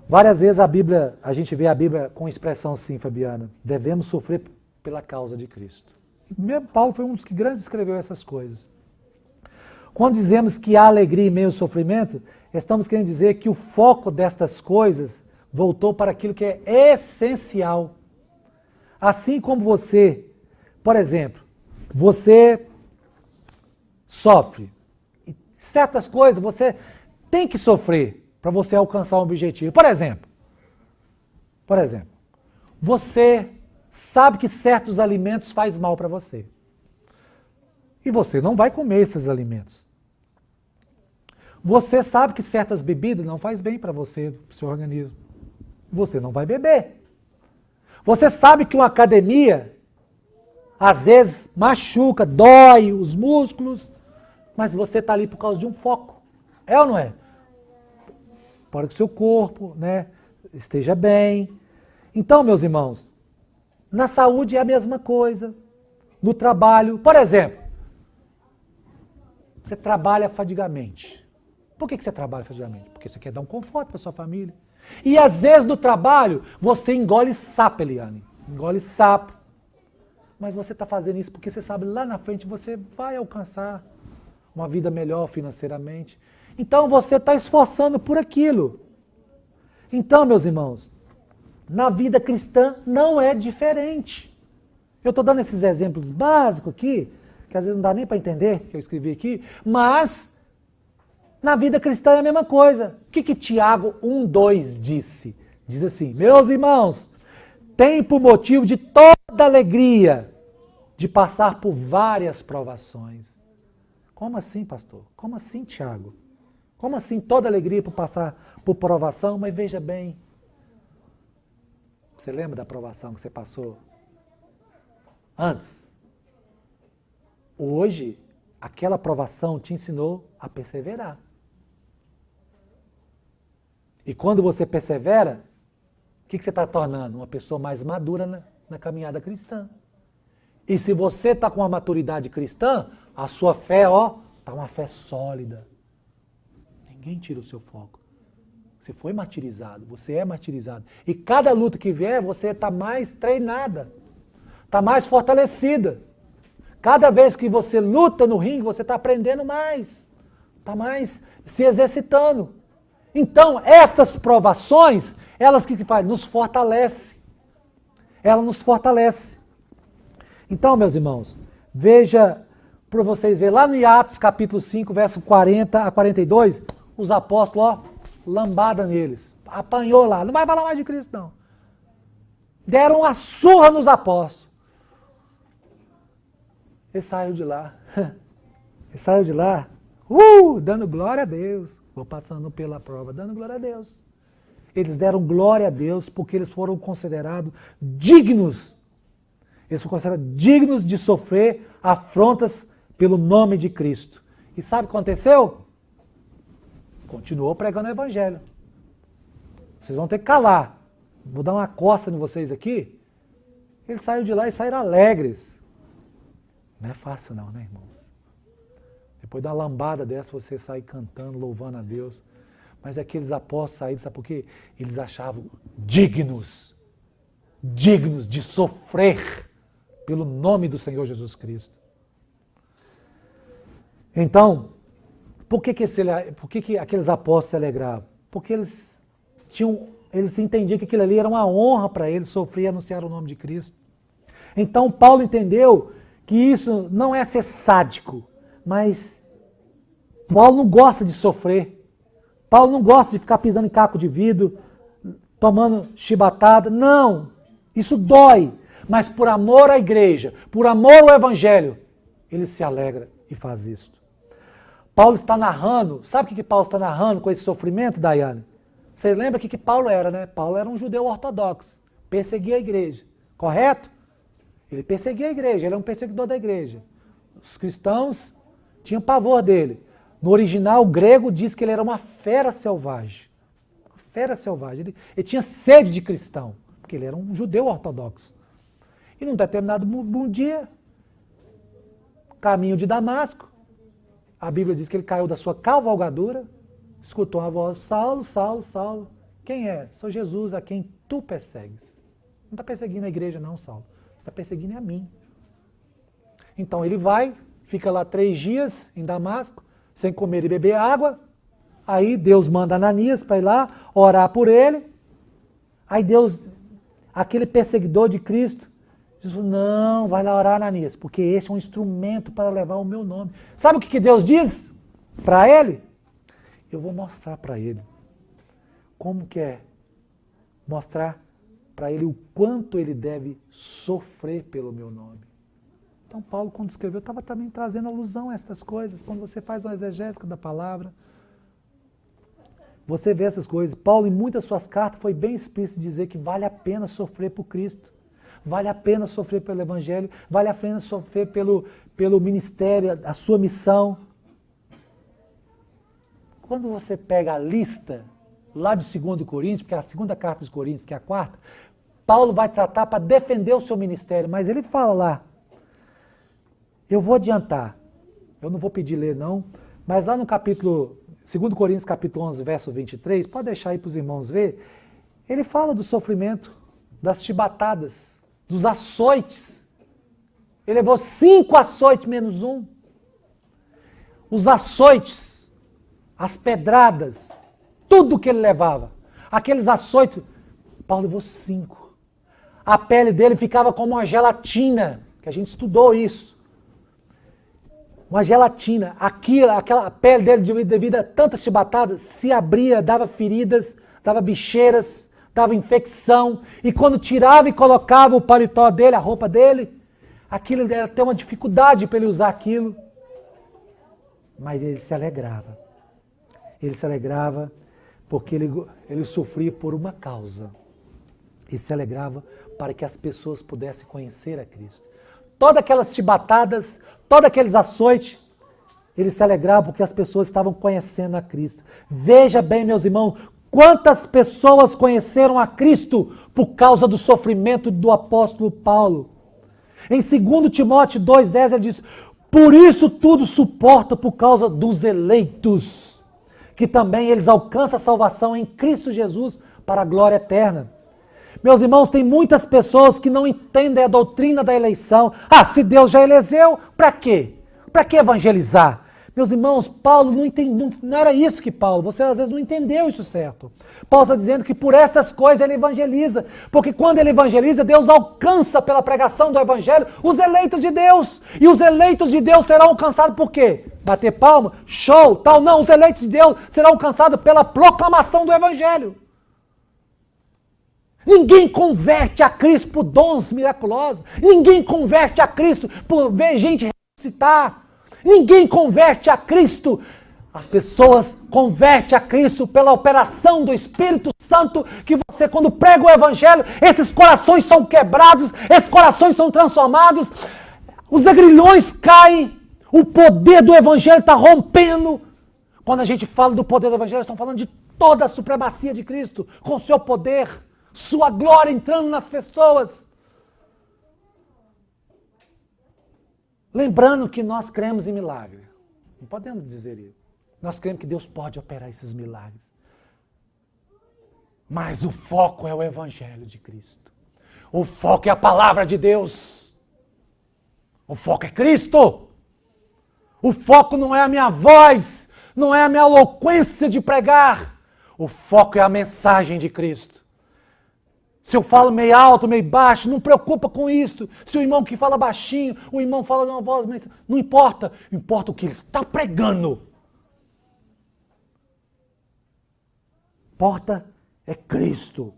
Várias vezes a gente vê a Bíblia com expressão assim, Fabiana, devemos sofrer pela causa de Cristo. E mesmo Paulo foi um dos que grandes escreveu essas coisas. Quando dizemos que há alegria em meio ao sofrimento, estamos querendo dizer que o foco destas coisas voltou para aquilo que é essencial. Assim como você, por exemplo, você sofre. E certas coisas você tem que sofrer para você alcançar um objetivo. Por exemplo, você sabe que certos alimentos fazem mal para você. E você não vai comer esses alimentos. Você sabe que certas bebidas não faz bem para você, para o seu organismo. Você não vai beber. Você sabe que uma academia, às vezes, machuca, dói os músculos, mas você está ali por causa de um foco. É ou não é? Para que o seu corpo, né, esteja bem. Então, meus irmãos, na saúde é a mesma coisa. No trabalho, por exemplo, você trabalha fadigamente. Por que você trabalha fadigamente? Porque você quer dar um conforto para sua família. E às vezes no trabalho você engole sapo, Eliane. Engole sapo. Mas você está fazendo isso porque você sabe lá na frente você vai alcançar uma vida melhor financeiramente. Então você está esforçando por aquilo. Então, meus irmãos, na vida cristã não é diferente. Eu estou dando esses exemplos básicos aqui, que às vezes não dá nem para entender, que eu escrevi aqui, mas na vida cristã é a mesma coisa. O que Tiago 1,2 disse? Diz assim, meus irmãos, tem por motivo de toda alegria de passar por várias provações. Como assim, pastor? Como assim, Tiago? Como assim toda alegria por passar por provação? Mas veja bem, você lembra da provação que você passou antes? Hoje, aquela provação te ensinou a perseverar. E quando você persevera, o que você está tornando? Uma pessoa mais madura na caminhada cristã. E se você está com uma maturidade cristã, a sua fé, está uma fé sólida. Ninguém tira o seu foco. Você foi martirizado, você é martirizado. E cada luta que vier, você está mais treinada, está mais fortalecida. Cada vez que você luta no ringue, você está aprendendo mais, está mais se exercitando. Então, estas provações, elas que fazem? Nos fortalecem. Ela nos fortalece. Então, meus irmãos, veja, para vocês verem, lá no Atos capítulo 5, verso 40 a 42, os apóstolos, lambada neles, apanhou lá, não vai falar mais de Cristo não. Deram uma surra nos apóstolos. Ele saiu de lá, dando glória a Deus, vou passando pela prova, dando glória a Deus. Eles deram glória a Deus porque eles foram considerados dignos. Eles foram considerados dignos de sofrer afrontas pelo nome de Cristo. E sabe o que aconteceu? Continuou pregando o Evangelho. Vocês vão ter que calar. vou dar uma coça em vocês aqui. Eles saíram de lá e saíram alegres. Não é fácil não, né, irmãos? Depois da lambada dessa, você sai cantando, louvando a Deus. Mas aqueles apóstolos saíram, sabe por quê? Eles achavam dignos de sofrer pelo nome do Senhor Jesus Cristo. Então, por que aqueles apóstolos se alegravam? Porque eles entendiam que aquilo ali era uma honra para eles, sofrer e anunciar o nome de Cristo. Então, Paulo entendeu que isso não é ser sádico, mas Paulo não gosta de sofrer. Paulo não gosta de ficar pisando em caco de vidro, tomando chibatada. Não, isso dói. Mas por amor à igreja, por amor ao evangelho, ele se alegra e faz isto. Paulo está narrando, sabe o que Paulo está narrando com esse sofrimento, Daiane? Você lembra o que Paulo era, né? Paulo era um judeu ortodoxo, perseguia a igreja, correto? Ele perseguia a igreja, ele era um perseguidor da igreja. Os cristãos tinham pavor dele. No original grego diz que ele era uma fera selvagem. Uma fera selvagem. Ele tinha sede de cristão, porque ele era um judeu ortodoxo. E num determinado dia, caminho de Damasco, a Bíblia diz que ele caiu da sua cavalgadura, escutou uma voz: Saulo, Saulo, Saulo. Quem é? Sou Jesus, a quem tu persegues. Não está perseguindo a igreja não, Saulo. Você está perseguindo a mim. Então ele vai, fica lá 3 dias em Damasco, sem comer e beber água. Aí Deus manda Ananias para ir lá orar por ele. Aí Deus, aquele perseguidor de Cristo, diz: não, vai lá orar, Ananias, porque este é um instrumento para levar o meu nome. Sabe o que Deus diz para ele? Eu vou mostrar para ele como que é. Mostrar para ele o quanto ele deve sofrer pelo meu nome. Então Paulo, quando escreveu, estava também trazendo alusão a essas coisas. Quando você faz uma exegética da palavra, você vê essas coisas. Paulo, em muitas suas cartas, foi bem explícito dizer que vale a pena sofrer por Cristo. Vale a pena sofrer pelo Evangelho, vale a pena sofrer pelo ministério, a sua missão. Quando você pega a lista lá de 2 Coríntios, porque é a segunda carta dos Coríntios, que é a quarta, Paulo vai tratar para defender o seu ministério, mas ele fala lá, eu vou adiantar, eu não vou pedir ler não, mas lá no capítulo, 2 Coríntios capítulo 11, verso 23, pode deixar aí para os irmãos ver, ele fala do sofrimento, das chibatadas, dos açoites. Ele levou 5 açoites menos 1. Os açoites, as pedradas, tudo que ele levava. Aqueles açoites, Paulo levou 5. A pele dele ficava como uma gelatina, que a gente estudou isso. Uma gelatina. Aquela pele dele, devido a tantas chibatadas, se abria, dava feridas, dava bicheiras, dava infecção, e quando tirava e colocava o paletó dele, a roupa dele, aquilo era ter uma dificuldade para ele usar aquilo. Mas ele se alegrava. Ele se alegrava porque ele sofria por uma causa. Ele se alegrava para que as pessoas pudessem conhecer a Cristo. Todas aquelas chibatadas, todos aqueles açoites, ele se alegrava porque as pessoas estavam conhecendo a Cristo. Veja bem, meus irmãos, quantas pessoas conheceram a Cristo por causa do sofrimento do apóstolo Paulo. Em 2 Timóteo 2,10 ele diz: por isso tudo suporta por causa dos eleitos, que também eles alcançam a salvação em Cristo Jesus para a glória eterna. Meus irmãos, tem muitas pessoas que não entendem a doutrina da eleição. Ah, se Deus já elegeu, para quê? Para que evangelizar? Meus irmãos, Paulo não era isso que Paulo, você às vezes não entendeu isso certo. Paulo está dizendo que por estas coisas ele evangeliza, porque quando ele evangeliza, Deus alcança pela pregação do evangelho os eleitos de Deus. E os eleitos de Deus serão alcançados por quê? Bater palma? Show? Tal? Não, os eleitos de Deus serão alcançados pela proclamação do evangelho. Ninguém converte a Cristo por dons miraculosos. Ninguém converte a Cristo por ver gente ressuscitar. Ninguém converte a Cristo. As pessoas convertem a Cristo pela operação do Espírito Santo, que você, quando prega o Evangelho, esses corações são quebrados, esses corações são transformados, os agrilhões caem, o poder do Evangelho está rompendo. Quando a gente fala do poder do Evangelho, estamos falando de toda a supremacia de Cristo, com o seu poder. Sua glória entrando nas pessoas. Lembrando que nós cremos em milagre. Não podemos dizer isso. Nós cremos que Deus pode operar esses milagres. Mas o foco é o Evangelho de Cristo. O foco é a palavra de Deus. O foco é Cristo. O foco não é a minha voz, não é a minha eloquência de pregar. O foco é a mensagem de Cristo. Se eu falo meio alto, meio baixo, não preocupa com isso. Se o irmão que fala baixinho, o irmão fala de uma voz, mas não importa. Importa o que ele está pregando. Importa é Cristo.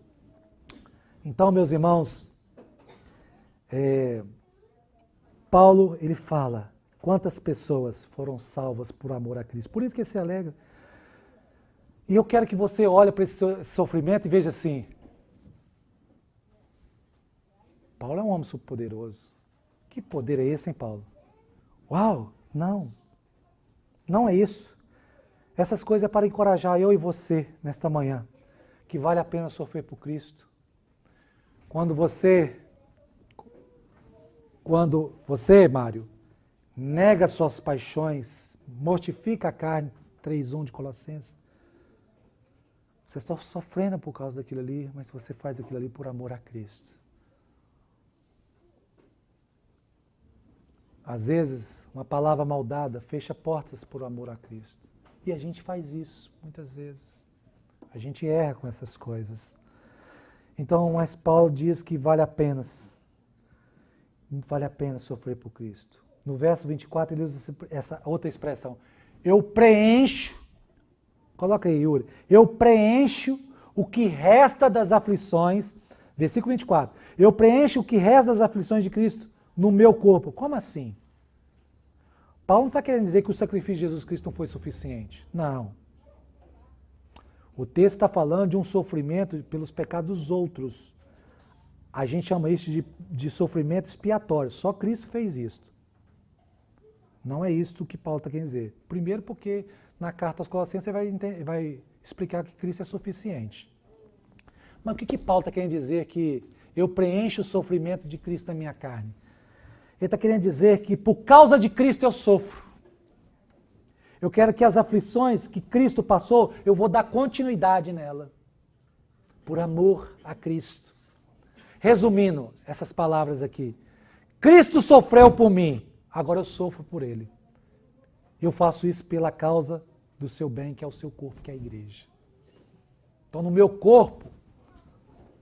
Então, meus irmãos, Paulo, ele fala quantas pessoas foram salvas por amor a Cristo. Por isso que ele se alegra. E eu quero que você olhe para esse sofrimento e veja assim, Paulo é um homem superpoderoso. Que poder é esse, hein, Paulo? Uau, não. Não é isso. Essas coisas é para encorajar eu e você nesta manhã, que vale a pena sofrer por Cristo. Quando você, Mário, nega suas paixões, mortifica a carne, 3:1 de Colossenses, você está sofrendo por causa daquilo ali, mas você faz aquilo ali por amor a Cristo. Às vezes, uma palavra maldada fecha portas por amor a Cristo. E a gente faz isso, muitas vezes. A gente erra com essas coisas. Então, mas Paulo diz que vale a pena sofrer por Cristo. No verso 24, ele usa essa outra expressão. Eu preencho, coloca aí, Yuri. Eu preencho o que resta das aflições, versículo 24. Eu preencho o que resta das aflições de Cristo no meu corpo. Como assim? Paulo não está querendo dizer que o sacrifício de Jesus Cristo não foi suficiente. Não. O texto está falando de um sofrimento pelos pecados dos outros. A gente chama isso de sofrimento expiatório. Só Cristo fez isso. Não é isso que Paulo está querendo dizer. Primeiro porque na carta aos Colossenses você vai explicar que Cristo é suficiente. Mas o que Paulo está querendo dizer que eu preencho o sofrimento de Cristo na minha carne? Ele está querendo dizer que por causa de Cristo eu sofro. Eu quero que as aflições que Cristo passou, eu vou dar continuidade nela. Por amor a Cristo. Resumindo essas palavras aqui. Cristo sofreu por mim, agora eu sofro por Ele. Eu faço isso pela causa do seu bem, que é o seu corpo, que é a igreja. Então no meu corpo,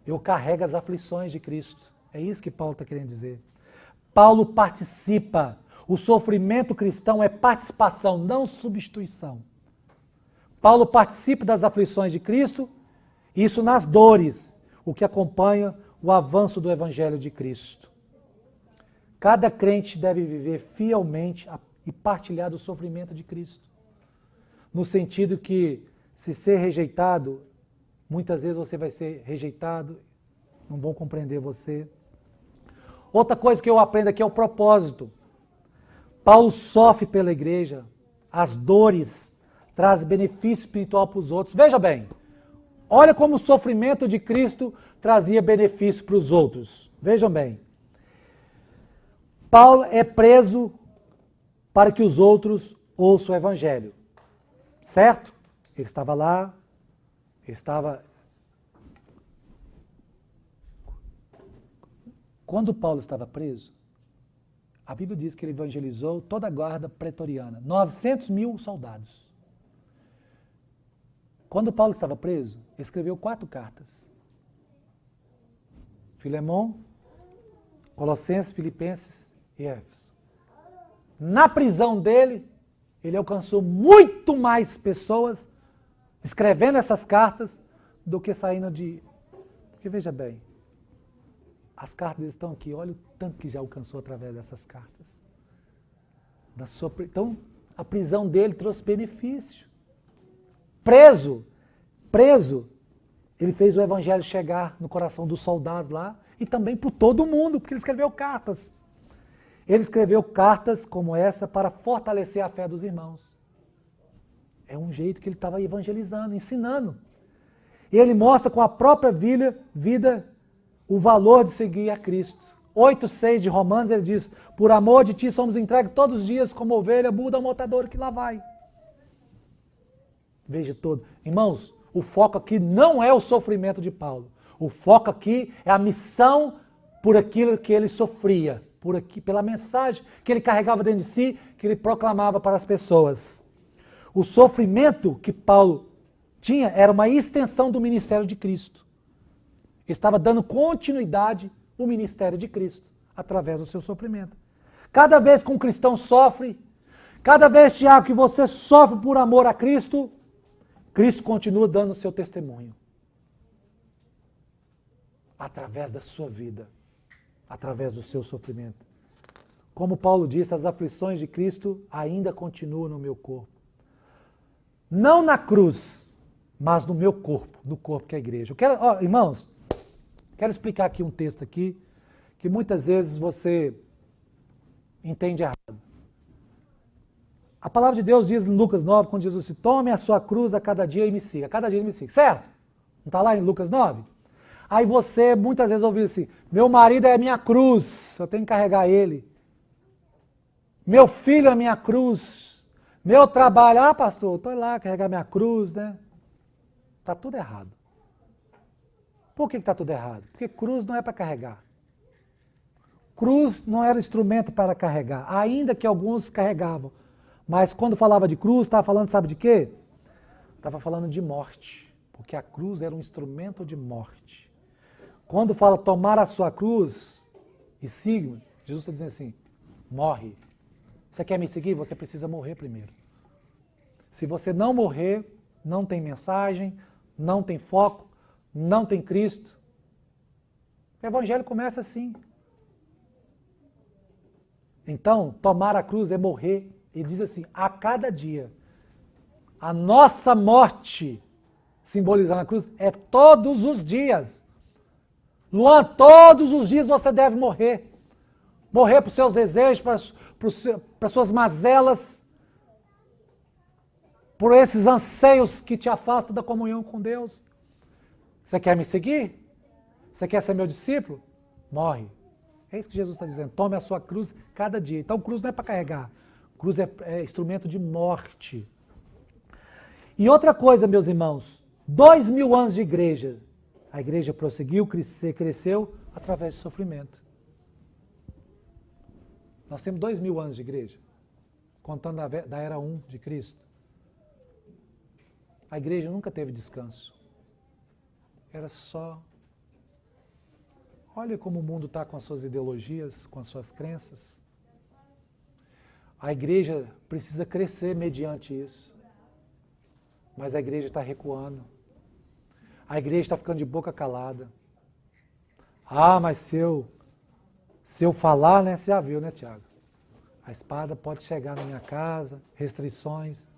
eu carrego as aflições de Cristo. É isso que Paulo está querendo dizer. Paulo participa. O sofrimento cristão é participação, não substituição. Paulo participa das aflições de Cristo, isso nas dores, o que acompanha o avanço do Evangelho de Cristo. Cada crente deve viver fielmente e partilhar do sofrimento de Cristo. No sentido que, se ser rejeitado, muitas vezes você vai ser rejeitado, não vão compreender você. Outra coisa que eu aprendo aqui é o propósito. Paulo sofre pela igreja, as dores trazem benefício espiritual para os outros. Veja bem, olha como o sofrimento de Cristo trazia benefício para os outros. Vejam bem, Paulo é preso para que os outros ouçam o evangelho, certo? Ele estava lá, Quando Paulo estava preso, a Bíblia diz que ele evangelizou toda a guarda pretoriana, 900.000 soldados. Quando Paulo estava preso, ele escreveu 4 cartas. Filemon, Colossenses, Filipenses e Éfeso. Na prisão dele, ele alcançou muito mais pessoas escrevendo essas cartas do que saindo de... Porque veja bem, as cartas estão aqui, olha o tanto que já alcançou através dessas cartas. Então, a prisão dele trouxe benefício. Preso, ele fez o evangelho chegar no coração dos soldados lá e também por todo mundo, porque ele escreveu cartas. Ele escreveu cartas como essa para fortalecer a fé dos irmãos. É um jeito que ele estava evangelizando, ensinando. E ele mostra com a própria vida o valor de seguir a Cristo. 8,6 de Romanos, ele diz, por amor de ti somos entregues todos os dias como ovelha, muda ao matadouro que lá vai. Veja todo. Irmãos, o foco aqui não é o sofrimento de Paulo. O foco aqui é a missão por aquilo que ele sofria, pela mensagem que ele carregava dentro de si, que ele proclamava para as pessoas. O sofrimento que Paulo tinha era uma extensão do ministério de Cristo. Ele estava dando continuidade ao ministério de Cristo, através do seu sofrimento. Cada vez que um cristão sofre, cada vez, Tiago, que você sofre por amor a Cristo, Cristo continua dando o seu testemunho. Através da sua vida, através do seu sofrimento. Como Paulo disse, as aflições de Cristo ainda continuam no meu corpo. Não na cruz, mas no meu corpo, no corpo que é a igreja. Irmãos, quero explicar aqui um texto aqui, que muitas vezes você entende errado. A palavra de Deus diz em Lucas 9, quando Jesus disse, tome a sua cruz a cada dia e me siga. A cada dia me siga, certo? Não está lá em Lucas 9? Aí você muitas vezes ouviu assim, meu marido é a minha cruz, eu tenho que carregar ele. Meu filho é a minha cruz. Meu trabalho, pastor, estou lá carregar minha cruz, né? Está tudo errado. Por que está tudo errado? Porque cruz não é para carregar. Cruz não era instrumento para carregar, ainda que alguns carregavam. Mas quando falava de cruz, estava falando, sabe de quê? Estava falando de morte, porque a cruz era um instrumento de morte. Quando fala tomar a sua cruz e siga, Jesus está dizendo assim, morre. Você quer me seguir? Você precisa morrer primeiro. Se você não morrer, não tem mensagem, não tem foco, não tem Cristo. O evangelho começa assim. Então, tomar a cruz é morrer. Ele diz assim, a cada dia. A nossa morte, simbolizando a cruz, é todos os dias. Luan, todos os dias você deve morrer. Morrer para os seus desejos, para as suas mazelas, por esses anseios que te afastam da comunhão com Deus. Você quer me seguir? Você quer ser meu discípulo? Morre. É isso que Jesus está dizendo. Tome a sua cruz cada dia. Então, cruz não é para carregar. Cruz é instrumento de morte. E outra coisa, meus irmãos, 2000 anos de igreja. A igreja prosseguiu, cresceu através de sofrimento. Nós temos 2000 anos de igreja, contando da era 1 de Cristo. A igreja nunca teve descanso. Era só... Olha como o mundo está com as suas ideologias, com as suas crenças. A igreja precisa crescer mediante isso. Mas a igreja está recuando. A igreja está ficando de boca calada. Mas se eu falar, né? Você já viu, né, Tiago? A espada pode chegar na minha casa, restrições.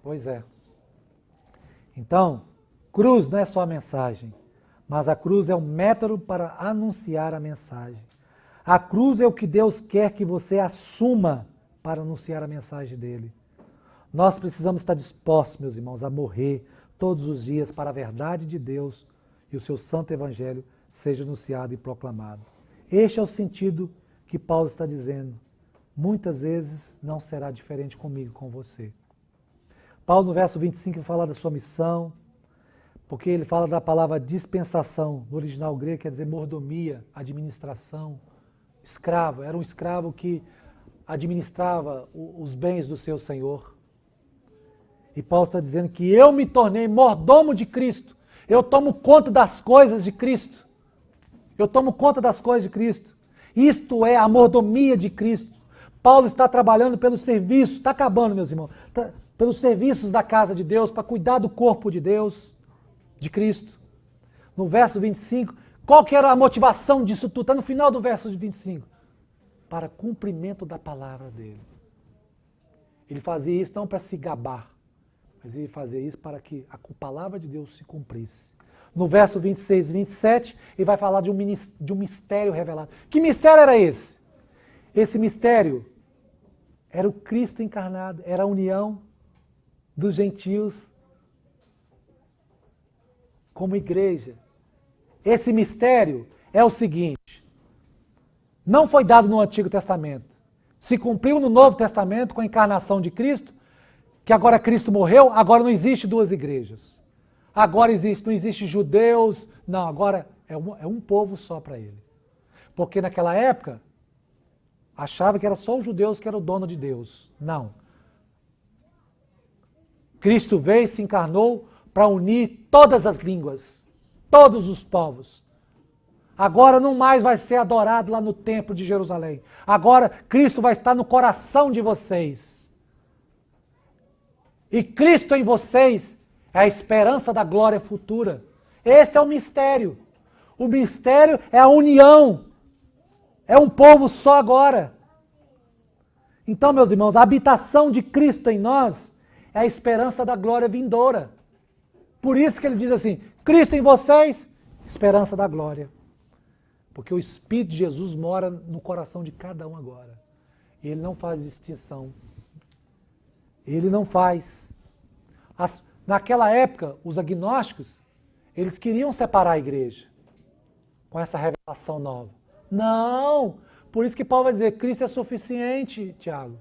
Pois é. Então, cruz não é só a mensagem, mas a cruz é um método para anunciar a mensagem. A cruz é o que Deus quer que você assuma para anunciar a mensagem dele. Nós precisamos estar dispostos, meus irmãos, a morrer todos os dias para a verdade de Deus e o seu santo evangelho seja anunciado e proclamado. Este é o sentido que Paulo está dizendo. Muitas vezes não será diferente comigo, com você. Paulo, no verso 25, ele fala da sua missão, porque ele fala da palavra dispensação. No original grego quer dizer mordomia, administração. Escravo, era um escravo que administrava os bens do seu senhor. E Paulo está dizendo que eu me tornei mordomo de Cristo. Eu tomo conta das coisas de Cristo. Eu tomo conta das coisas de Cristo. Isto é a mordomia de Cristo. Paulo está trabalhando pelo serviço, está acabando, meus irmãos, pelos serviços da casa de Deus, para cuidar do corpo de Deus, de Cristo. No verso 25, qual que era a motivação disso tudo? Está no final do verso 25. Para cumprimento da palavra dele. Ele fazia isso não para se gabar, mas ele fazia isso para que a palavra de Deus se cumprisse. No verso 26 e 27, ele vai falar de um mistério revelado. Que mistério era esse? Esse mistério era o Cristo encarnado, era a união dos gentios como igreja. Esse mistério é o seguinte: não foi dado no Antigo Testamento. Se cumpriu no Novo Testamento com a encarnação de Cristo, que agora Cristo morreu, agora não existe duas igrejas. Agora não existe judeus, não, agora é um povo só para ele. Porque naquela época, achava que era só os judeus que eram o dono de Deus. Não. Cristo veio e se encarnou para unir todas as línguas, todos os povos. Agora não mais vai ser adorado lá no templo de Jerusalém. Agora Cristo vai estar no coração de vocês. E Cristo em vocês é a esperança da glória futura. Esse é o mistério. O mistério é a união. É um povo só agora. Então, meus irmãos, a habitação de Cristo em nós é a esperança da glória vindoura. Por isso que ele diz assim, Cristo em vocês, esperança da glória. Porque o Espírito de Jesus mora no coração de cada um agora. E ele não faz distinção. Ele não faz. Naquela época, os agnósticos, eles queriam separar a igreja com essa revelação nova. Não! Por isso que Paulo vai dizer, Cristo é suficiente, Tiago.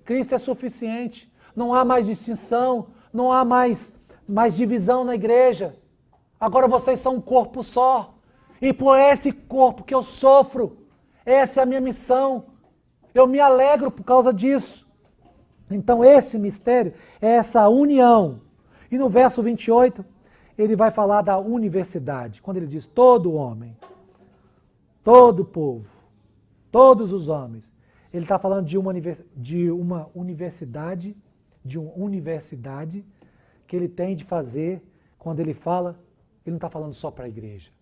Cristo é suficiente. Não há mais distinção, não há mais divisão na igreja. Agora vocês são um corpo só. E por esse corpo que eu sofro, essa é a minha missão. Eu me alegro por causa disso. Então esse mistério é essa união. E no verso 28, ele vai falar da universidade. Quando ele diz todo homem, todo povo, todos os homens. Ele está falando de uma universidade que ele tem de fazer. Quando ele fala, ele não está falando só para a igreja.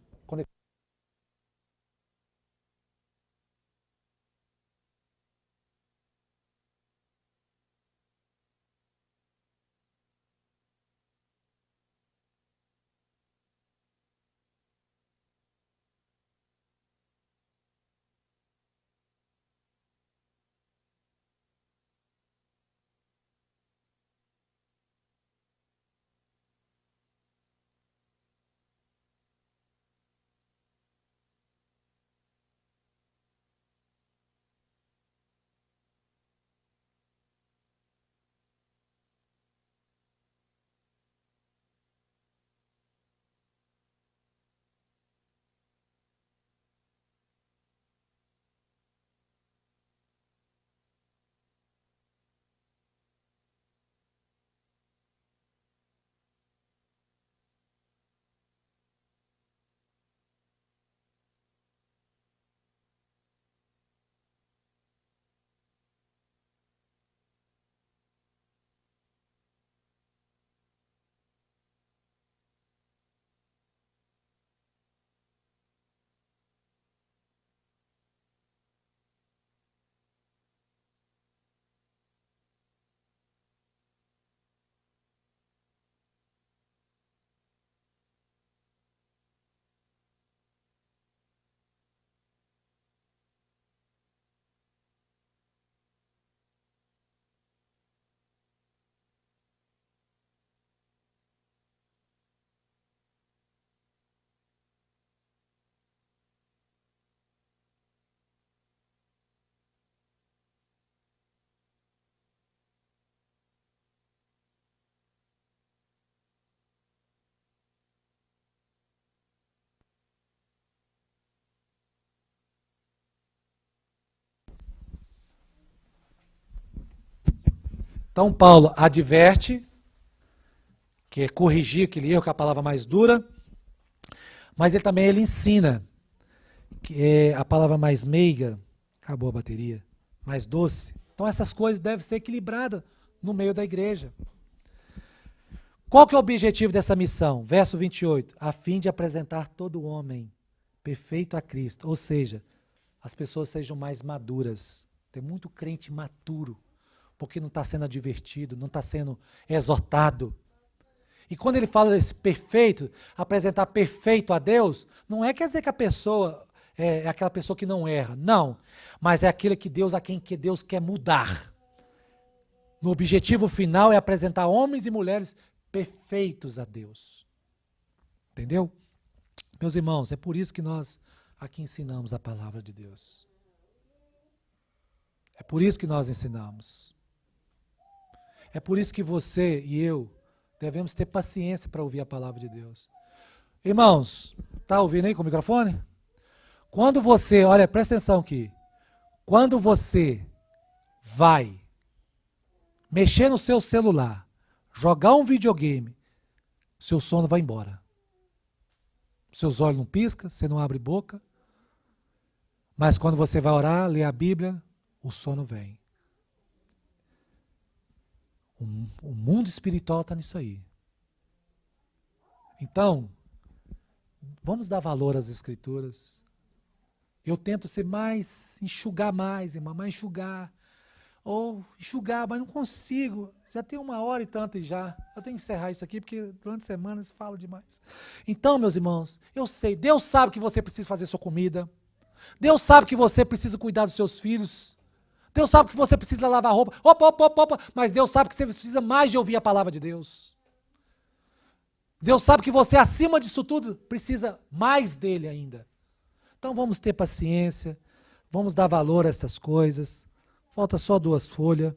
Então Paulo adverte, que é corrigir aquele erro, que é a palavra mais dura, mas ele ensina, que é a palavra mais meiga, acabou a bateria, mais doce. Então essas coisas devem ser equilibradas no meio da igreja. Qual que é o objetivo dessa missão? Verso 28, a fim de apresentar todo homem perfeito a Cristo, ou seja, as pessoas sejam mais maduras. Tem muito crente maturo, porque não está sendo advertido, não está sendo exortado. E quando ele fala desse perfeito, apresentar perfeito a Deus, não quer dizer que a pessoa é aquela pessoa que não erra, não. Mas é aquele que Deus quer mudar. No objetivo final é apresentar homens e mulheres perfeitos a Deus. Entendeu? Meus irmãos, é por isso que nós aqui ensinamos a palavra de Deus. É por isso que nós ensinamos. É por isso que você e eu devemos ter paciência para ouvir a palavra de Deus. Irmãos, tá ouvindo aí com o microfone? Quando você, olha, presta atenção aqui. Quando você vai mexer no seu celular, jogar um videogame, seu sono vai embora. Seus olhos não piscam, você não abre boca. Mas quando você vai orar, ler a Bíblia, o sono vem. O mundo espiritual está nisso aí. Então, vamos dar valor às Escrituras. Eu tento ser enxugar mais, irmã, mais enxugar. Ou enxugar, mas não consigo. Já tem 1h e tanto e já. Eu tenho que encerrar isso aqui, porque durante a semana se fala demais. Então, meus irmãos, eu sei, Deus sabe que você precisa fazer sua comida. Deus sabe que você precisa cuidar dos seus filhos. Deus sabe que você precisa lavar roupa. Opa. Mas Deus sabe que você precisa mais de ouvir a palavra de Deus. Deus sabe que você, acima disso tudo, precisa mais dele ainda. Então vamos ter paciência. Vamos dar valor a estas coisas. Falta só 2 folhas.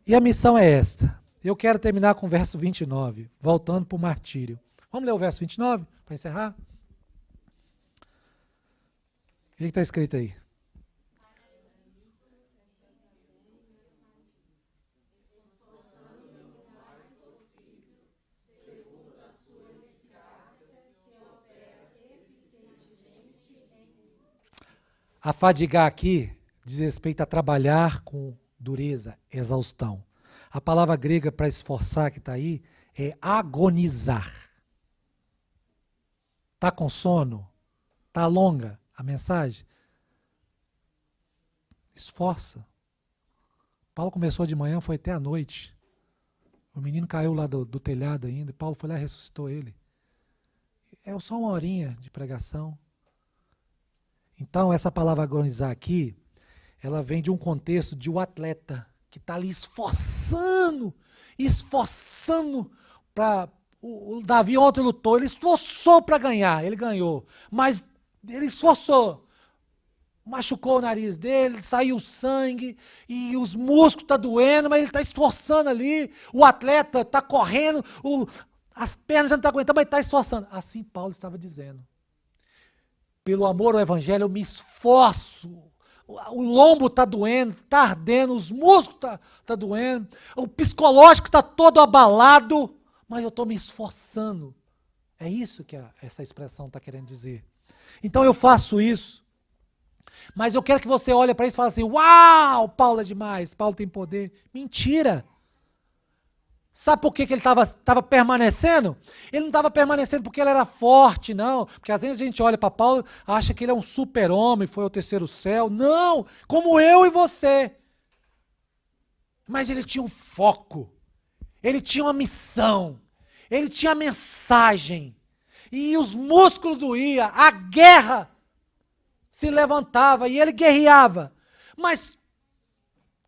E a missão é esta. Eu quero terminar com o verso 29, voltando para o martírio. Vamos ler o verso 29 para encerrar? O que está escrito aí? Afadigar aqui diz respeito a trabalhar com dureza, exaustão. A palavra grega para esforçar que está aí é agonizar. Está com sono? Está longa a mensagem? Esforça. Paulo começou de manhã, foi até a noite. O menino caiu lá do telhado ainda, e Paulo foi lá e ressuscitou ele. É só 1 horinha de pregação. Então, essa palavra agonizar aqui, ela vem de um contexto de um atleta que está ali esforçando para... O Davi ontem lutou, ele esforçou para ganhar, ele ganhou, mas ele esforçou. Machucou o nariz dele, saiu sangue, e os músculos estão doendo, mas ele está esforçando ali. O atleta está correndo, as pernas já não estão aguentando, mas está esforçando. Assim Paulo estava dizendo. Pelo amor ao Evangelho, eu me esforço. O lombo está doendo, está ardendo, os músculos estão doendo, o psicológico está todo abalado, mas eu estou me esforçando. É isso que essa expressão está querendo dizer. Então eu faço isso. Mas eu quero que você olhe para isso e fale assim, uau, Paulo é demais, Paulo tem poder. Mentira! Sabe por que ele estava permanecendo? Ele não estava permanecendo porque ele era forte, não. Porque às vezes a gente olha para Paulo, acha que ele é um super-homem, foi ao 3º céu. Não, como eu e você. Mas ele tinha um foco. Ele tinha uma missão. Ele tinha mensagem. E os músculos doíam, a guerra se levantava e ele guerreava. Mas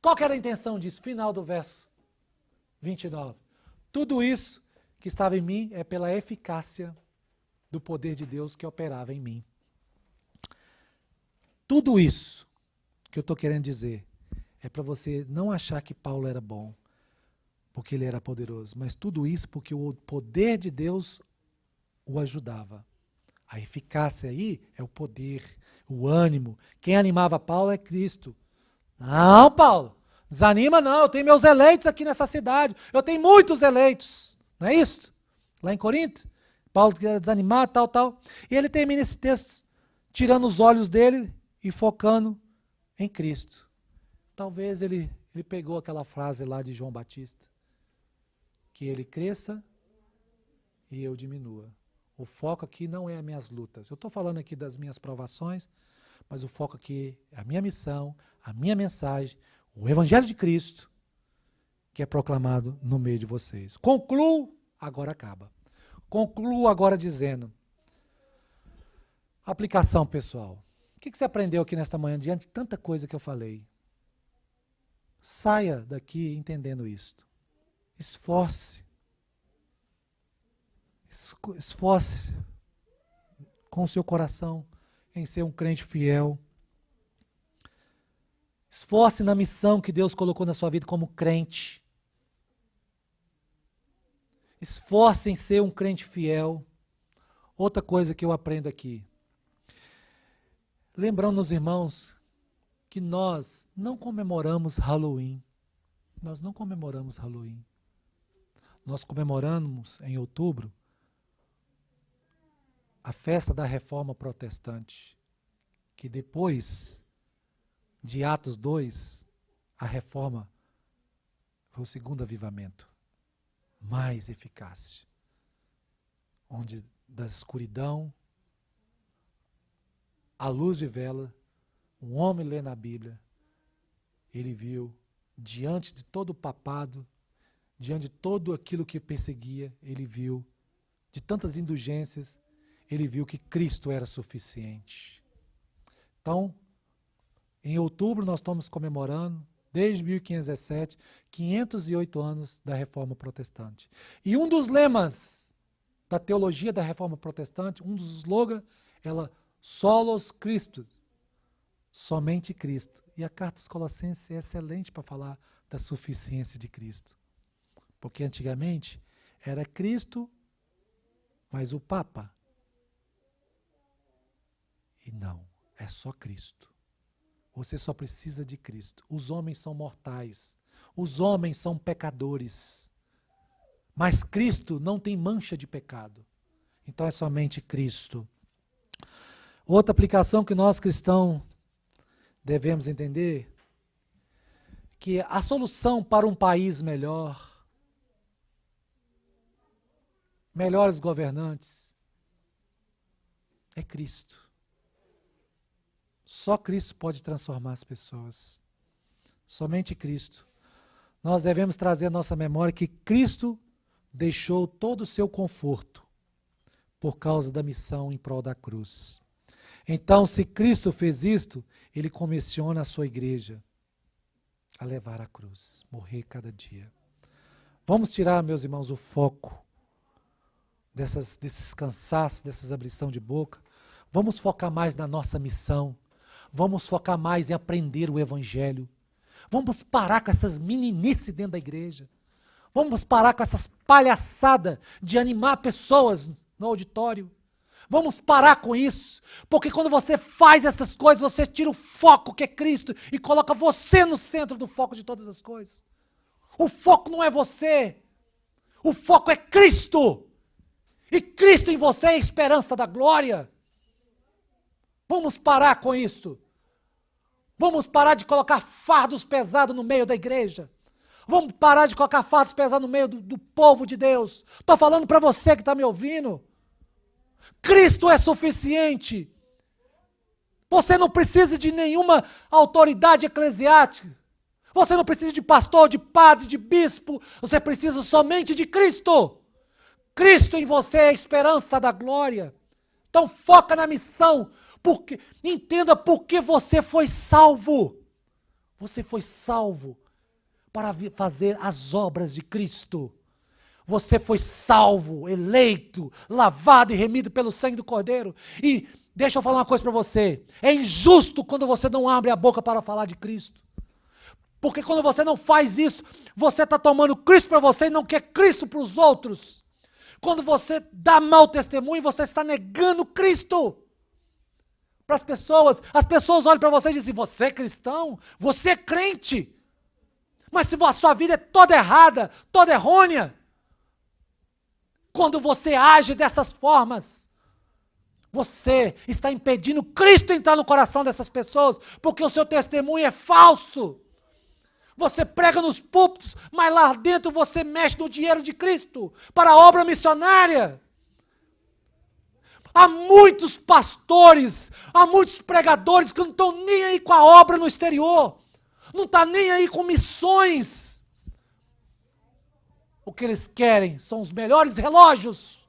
qual que era a intenção disso? Final do verso 29. Tudo isso que estava em mim é pela eficácia do poder de Deus que operava em mim. Tudo isso que eu estou querendo dizer é para você não achar que Paulo era bom, porque ele era poderoso, mas tudo isso porque o poder de Deus o ajudava. A eficácia aí é o poder, o ânimo. Quem animava Paulo é Cristo. Não, Paulo, desanima não, eu tenho meus eleitos aqui nessa cidade, eu tenho muitos eleitos, não é isso? Lá em Corinto, Paulo queria desanimar, tal. E ele termina esse texto tirando os olhos dele e focando em Cristo. Talvez ele pegou aquela frase lá de João Batista, que ele cresça e eu diminua. O foco aqui não é as minhas lutas. Eu estou falando aqui das minhas provações, mas o foco aqui é a minha missão, a minha mensagem, o Evangelho de Cristo, que é proclamado no meio de vocês. Concluo, agora acaba. Concluo agora dizendo, aplicação pessoal. O que você aprendeu aqui nesta manhã, diante de tanta coisa que eu falei? Saia daqui entendendo isto. Esforce. Esforce com o seu coração em ser um crente fiel. Esforce na missão que Deus colocou na sua vida como crente. Esforce em ser um crente fiel. Outra coisa que eu aprendo aqui. Lembrando os irmãos que nós não comemoramos Halloween. Nós não comemoramos Halloween. Nós comemoramos em outubro a festa da Reforma Protestante, que depois de Atos 2, a Reforma foi o segundo avivamento, mais eficaz, onde da escuridão, à luz de vela, um homem lê na Bíblia, ele viu, diante de todo o papado, diante de todo aquilo que perseguia, ele viu, de tantas indulgências, ele viu que Cristo era suficiente. Então, em outubro nós estamos comemorando, desde 1517, 508 anos da Reforma Protestante. E um dos lemas da teologia da Reforma Protestante, um dos slogans, ela solos Christus, somente Cristo. E a carta aos Colossenses é excelente para falar da suficiência de Cristo. Porque antigamente era Cristo, mas o Papa. E não, é só Cristo. Você só precisa de Cristo. Os homens são mortais. Os homens são pecadores. Mas Cristo não tem mancha de pecado. Então é somente Cristo. Outra aplicação que nós cristãos devemos entender, que a solução para um país melhor, melhores governantes, é Cristo. Só Cristo pode transformar as pessoas. Somente Cristo. Nós devemos trazer à nossa memória que Cristo deixou todo o seu conforto por causa da missão em prol da cruz. Então, se Cristo fez isto, Ele comissiona a sua igreja a levar a cruz, morrer cada dia. Vamos tirar, meus irmãos, o foco desses cansaços, dessas abrição de boca. Vamos focar mais na nossa missão. Vamos focar mais em aprender o Evangelho. Vamos parar com essas meninices dentro da igreja. Vamos parar com essas palhaçadas de animar pessoas no auditório. Vamos parar com isso, porque quando você faz essas coisas, você tira o foco que é Cristo e coloca você no centro do foco de todas as coisas. O foco não é você, o foco é Cristo. E Cristo em você é a esperança da glória. Vamos parar com isso. Vamos parar de colocar fardos pesados no meio da igreja. Vamos parar de colocar fardos pesados no meio do povo de Deus. Estou falando para você que está me ouvindo. Cristo é suficiente. Você não precisa de nenhuma autoridade eclesiástica. Você não precisa de pastor, de padre, de bispo. Você precisa somente de Cristo. Cristo em você é a esperança da glória. Então foca na missão. Entenda por que você foi salvo. Você foi salvo para fazer as obras de Cristo. Você foi salvo, eleito, lavado e remido pelo sangue do Cordeiro. E deixa eu falar uma coisa para você. É injusto quando você não abre a boca para falar de Cristo. Porque quando você não faz isso, você está tomando Cristo para você e não quer Cristo para os outros. Quando você dá mau testemunho, você está negando Cristo para as pessoas olham para você e dizem, você é cristão? Você é crente? Mas se a sua vida é toda errada, toda errônea, quando você age dessas formas, você está impedindo Cristo entrar no coração dessas pessoas, porque o seu testemunho é falso. Você prega nos púlpitos, mas lá dentro você mexe no dinheiro de Cristo para a obra missionária. Há muitos pastores, há muitos pregadores que não estão nem aí com a obra no exterior, não estão nem aí com missões. O que eles querem são os melhores relógios,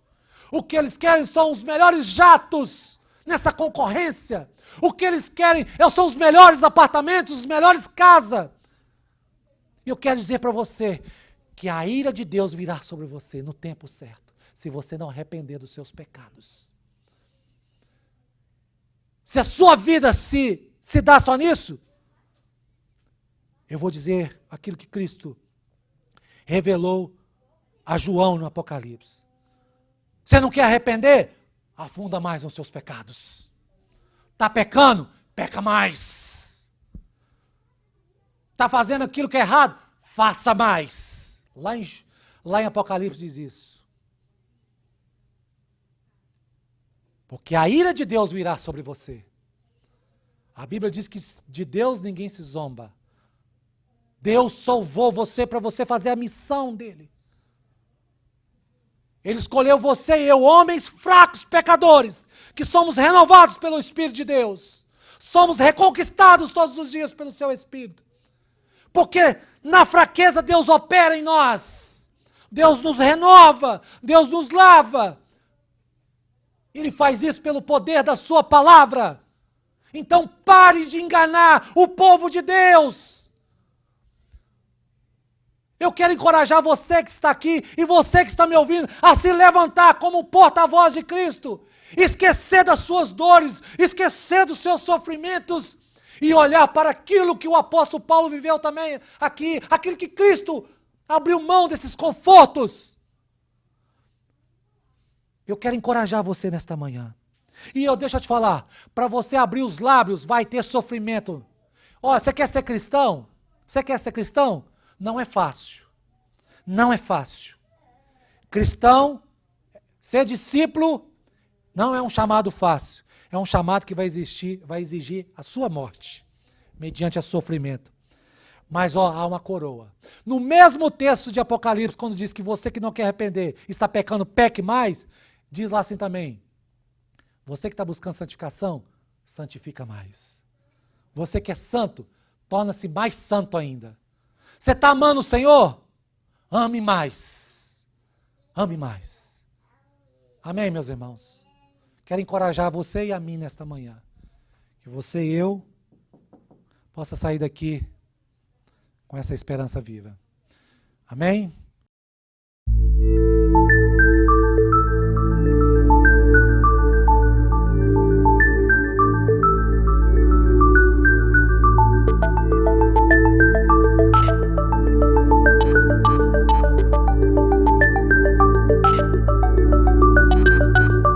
o que eles querem são os melhores jatos nessa concorrência, o que eles querem são os melhores apartamentos, as melhores casas. E eu quero dizer para você que a ira de Deus virá sobre você no tempo certo. se você não arrepender dos seus pecados. Se a sua vida se dá só nisso, eu vou dizer aquilo que Cristo revelou a João no Apocalipse. Você não quer arrepender? Afunda mais nos seus pecados. Está pecando? Peca mais. Está fazendo aquilo que é errado? Faça mais. Lá em Apocalipse diz isso. Porque a ira de Deus virá sobre você. A Bíblia diz que de Deus ninguém se zomba. Deus salvou você para você fazer a missão dele. Ele escolheu você e eu, homens fracos, pecadores, que somos renovados pelo Espírito de Deus. Somos reconquistados todos os dias pelo seu Espírito. Porque na fraqueza Deus opera em nós. Deus nos renova, Deus nos lava. Ele faz isso pelo poder da sua palavra. Então pare de enganar o povo de Deus. Eu quero encorajar você que está aqui e você que está me ouvindo a se levantar como porta-voz de Cristo. Esquecer das suas dores, esquecer dos seus sofrimentos e olhar para aquilo que o apóstolo Paulo viveu também aqui, aquilo que Cristo abriu mão desses confortos. Eu quero encorajar você nesta manhã. E deixa eu te falar, para você abrir os lábios vai ter sofrimento. Ó, você quer ser cristão? Você quer ser cristão? Não é fácil. Não é fácil. Cristão, ser discípulo, não é um chamado fácil. É um chamado que vai exigir a sua morte, mediante a sofrimento. Mas há uma coroa. No mesmo texto de Apocalipse, quando diz que você que não quer arrepender, está pecando, peque mais, diz lá assim também, você que está buscando santificação, santifica mais. Você que é santo, torna-se mais santo ainda. Você está amando o Senhor? Ame mais. Ame mais. Amém, meus irmãos? Quero encorajar você e a mim nesta manhã. Que você e eu possa sair daqui com essa esperança viva. Amém?